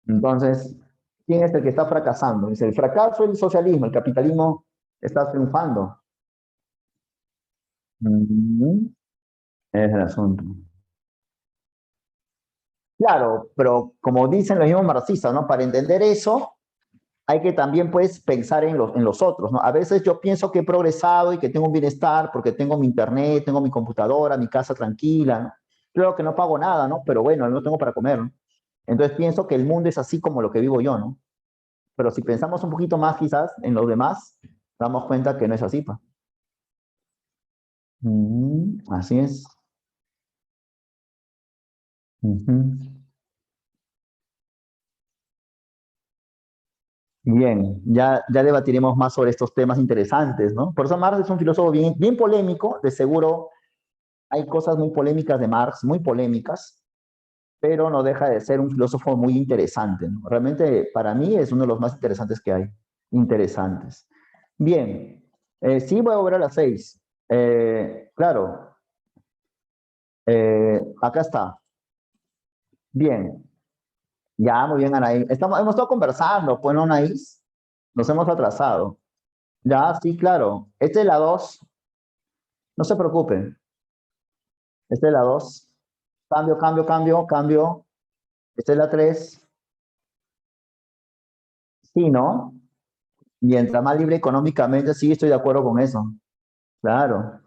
Entonces, ¿quién es el que está fracasando? ¿Es el fracaso del socialismo? ¿El capitalismo está triunfando? Mm, es el asunto. Claro, pero como dicen los mismos marxistas, ¿no? Para entender eso, hay que también, pues, pensar en los otros, ¿no? A veces yo pienso que he progresado y que tengo un bienestar porque tengo mi internet, tengo mi computadora, mi casa tranquila, ¿no? Claro que no pago nada, ¿no? Pero bueno, no tengo para comer, ¿no? Entonces pienso que el mundo es así como lo que vivo yo, ¿no? Pero si pensamos un poquito más quizás en los demás, damos cuenta que no es así, pa. Así es. Ujú. Bien, ya debatiremos más sobre estos temas interesantes, ¿no? Por eso Marx es un filósofo bien polémico, de seguro hay cosas muy polémicas de Marx, muy polémicas, pero no deja de ser un filósofo muy interesante, ¿no? Realmente para mí es uno de los más interesantes que hay, interesantes. Bien, sí voy a volver a las 6. Claro, acá está. Bien, ya, muy bien, Anaí. Hemos estado conversando, pues, ¿no, Anaís? Nos hemos atrasado. Ya, sí, claro. Esta es la 2. No se preocupen. Esta es la 2. Cambio, cambio, cambio, cambio. Esta es la 3. Sí, ¿no? Mientras más libre económicamente, sí, estoy de acuerdo con eso. Claro.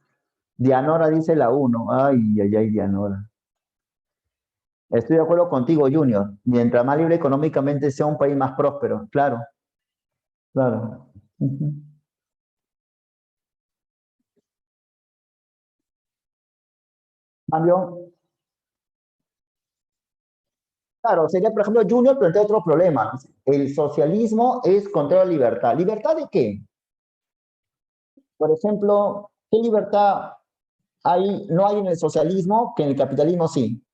Dianora dice la 1. Ay, ay, ay, Dianora. Estoy de acuerdo contigo, Junior. Mientras más libre económicamente sea un país más próspero. Claro, claro. Ujú. Cambio. Claro, sería, por ejemplo, Junior plantea otro problema, ¿no? El socialismo es contra la libertad. ¿Libertad de qué? Por ejemplo, ¿qué libertad no hay en el socialismo que en el capitalismo sí?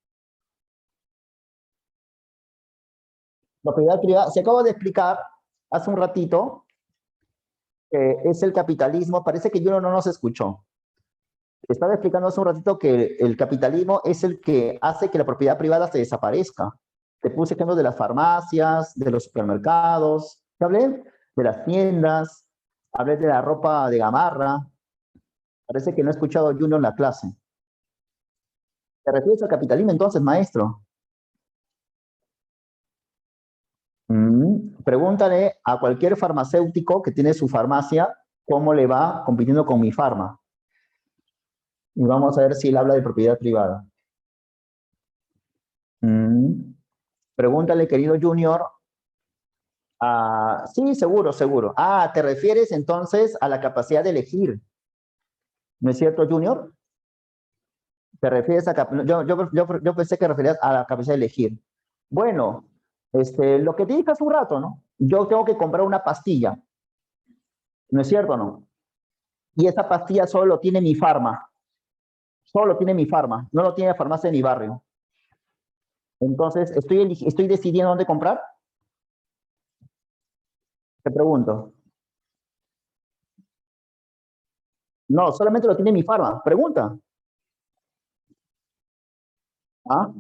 Propiedad privada. Se acaba de explicar hace un ratito que es el capitalismo. Parece que Junior no nos escuchó. Estaba explicando hace un ratito que el capitalismo es el que hace que la propiedad privada se desaparezca. Te puse ejemplos de las farmacias, de los supermercados, te hablé de las tiendas, hablé de la ropa de gamarra. Parece que no he escuchado a Junior en la clase. ¿Te refieres al capitalismo entonces, maestro? Pregúntale a cualquier farmacéutico que tiene su farmacia cómo le va compitiendo con mi farma. Y vamos a ver si él habla de propiedad privada. Pregúntale, querido Junior. Sí, seguro, seguro. Te refieres entonces a la capacidad de elegir, ¿no es cierto, Junior? ¿Te refieres a yo pensé que referías a la capacidad de elegir. Bueno, lo que te dije hace un rato, ¿no? Yo tengo que comprar una pastilla, ¿no es cierto, no? Y esa pastilla solo lo tiene mi farma, solo lo tiene mi farma, no lo tiene la farmacia de mi barrio. Entonces, ¿estoy decidiendo dónde comprar? Te pregunto. No, solamente lo tiene mi farma. Pregunta.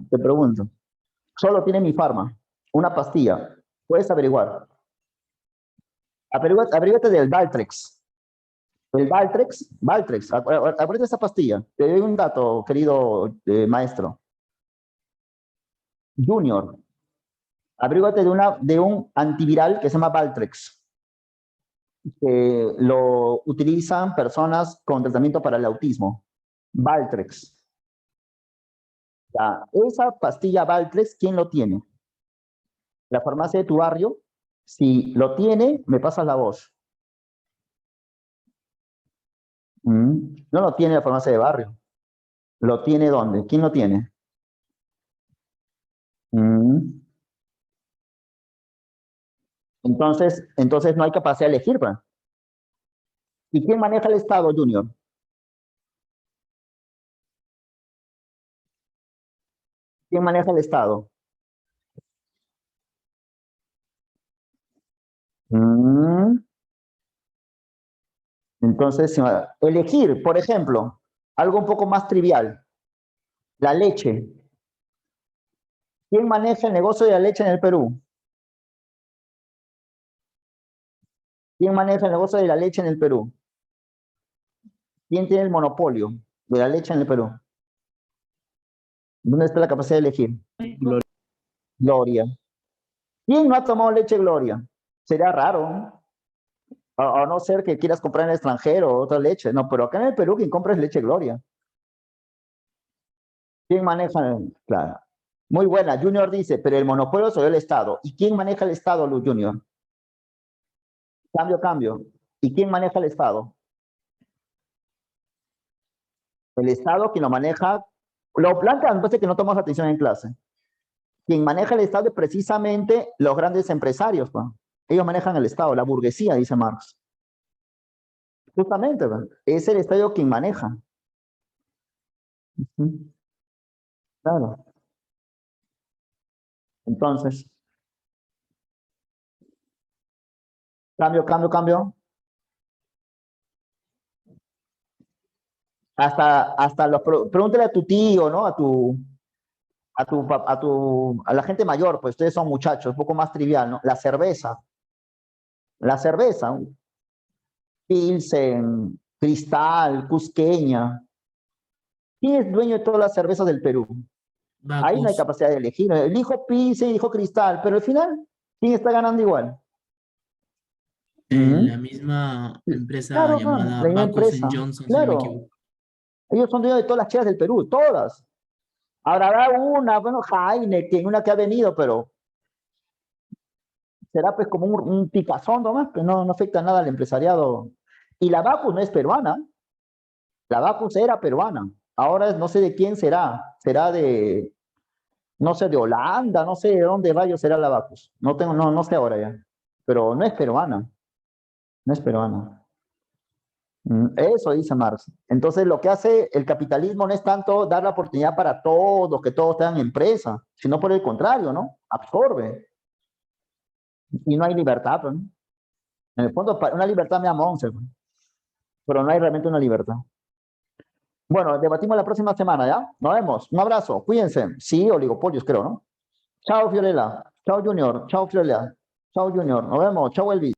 Te pregunto. Solo tiene mi farma, una pastilla. Puedes averiguar. Averíguate del Valtrex. El Valtrex, aprieta esa pastilla. Te doy un dato, querido maestro. Junior, averíguate de un antiviral que se llama Valtrex, que lo utilizan personas con tratamiento para el autismo. Valtrex. Ya, esa pastilla Valtrex, ¿quién lo tiene? La farmacia de tu barrio. Si lo tiene, me pasas la voz. No lo tiene la farmacia de barrio. ¿Lo tiene dónde? ¿Quién lo tiene? Mm, entonces no hay capacidad de elegir, pues. ¿Y quién maneja el Estado, Junior? ¿Quién maneja el Estado? Mm, Entonces, elegir, por ejemplo, algo un poco más trivial. La leche. ¿Quién maneja el negocio de la leche en el Perú? ¿Quién maneja el negocio de la leche en el Perú? ¿Quién tiene el monopolio de la leche en el Perú? ¿Dónde está la capacidad de elegir? Gloria. ¿Quién no ha tomado leche Gloria? Sería raro, ¿no? A no ser que quieras comprar en el extranjero otra leche. No, pero acá en el Perú quien compra es leche Gloria. ¿Quién maneja? Claro. Muy buena. Junior dice, pero el monopolio sobre el Estado. ¿Y quién maneja el Estado, Luz Junior? Cambio. ¿Y quién maneja el Estado? El Estado quien lo maneja. Lo plantean, parece que no tomamos atención en clase. Quien maneja el Estado es precisamente los grandes empresarios. ¿No? Ellos manejan el Estado, la burguesía, dice Marx. Justamente, ¿no? Es el Estado quien maneja. Claro. Entonces, cambio. Hasta los, pregúntale a tu tío, ¿no? A la gente mayor, pues ustedes son muchachos, un poco más trivial, ¿no? La cerveza, Pilsen, Cristal, Cusqueña. ¿Quién es dueño de todas las cervezas del Perú? Ahí no hay Bacus, capacidad de elegir. Elijo Pilsen, elijo Cristal, pero al final, ¿quién está ganando igual? la misma empresa Claro, llamada la misma Bacus empresa. Johnson, si no me Claro, equivoco. ellos son dueños de todas las chelas del Perú, todas. Ahora habrá una, bueno, Heineken, una que ha venido, pero será pues como un picazón nomás, que no afecta nada al empresariado. Y la Bacus no es peruana, la Bacus era peruana. Ahora no sé de quién será de, no sé, de Holanda, no sé de dónde rayos será la Bacus. No sé ahora ya. Pero no es peruana, no es peruana. Eso dice Marx. Entonces, lo que hace el capitalismo no es tanto dar la oportunidad para todos, que todos tengan empresa, sino por el contrario, ¿no? Absorbe. Y no hay libertad, ¿no? En el fondo, una libertad me da Monse, ¿no? Pero no hay realmente una libertad. Bueno, debatimos la próxima semana, ¿ya? Nos vemos. Un abrazo. Cuídense. Sí, oligopolios, creo, ¿no? Chao, Fiorella. Chao, Junior. Chao, Fiorella. Chao, Junior. Nos vemos. Chao, Elvis.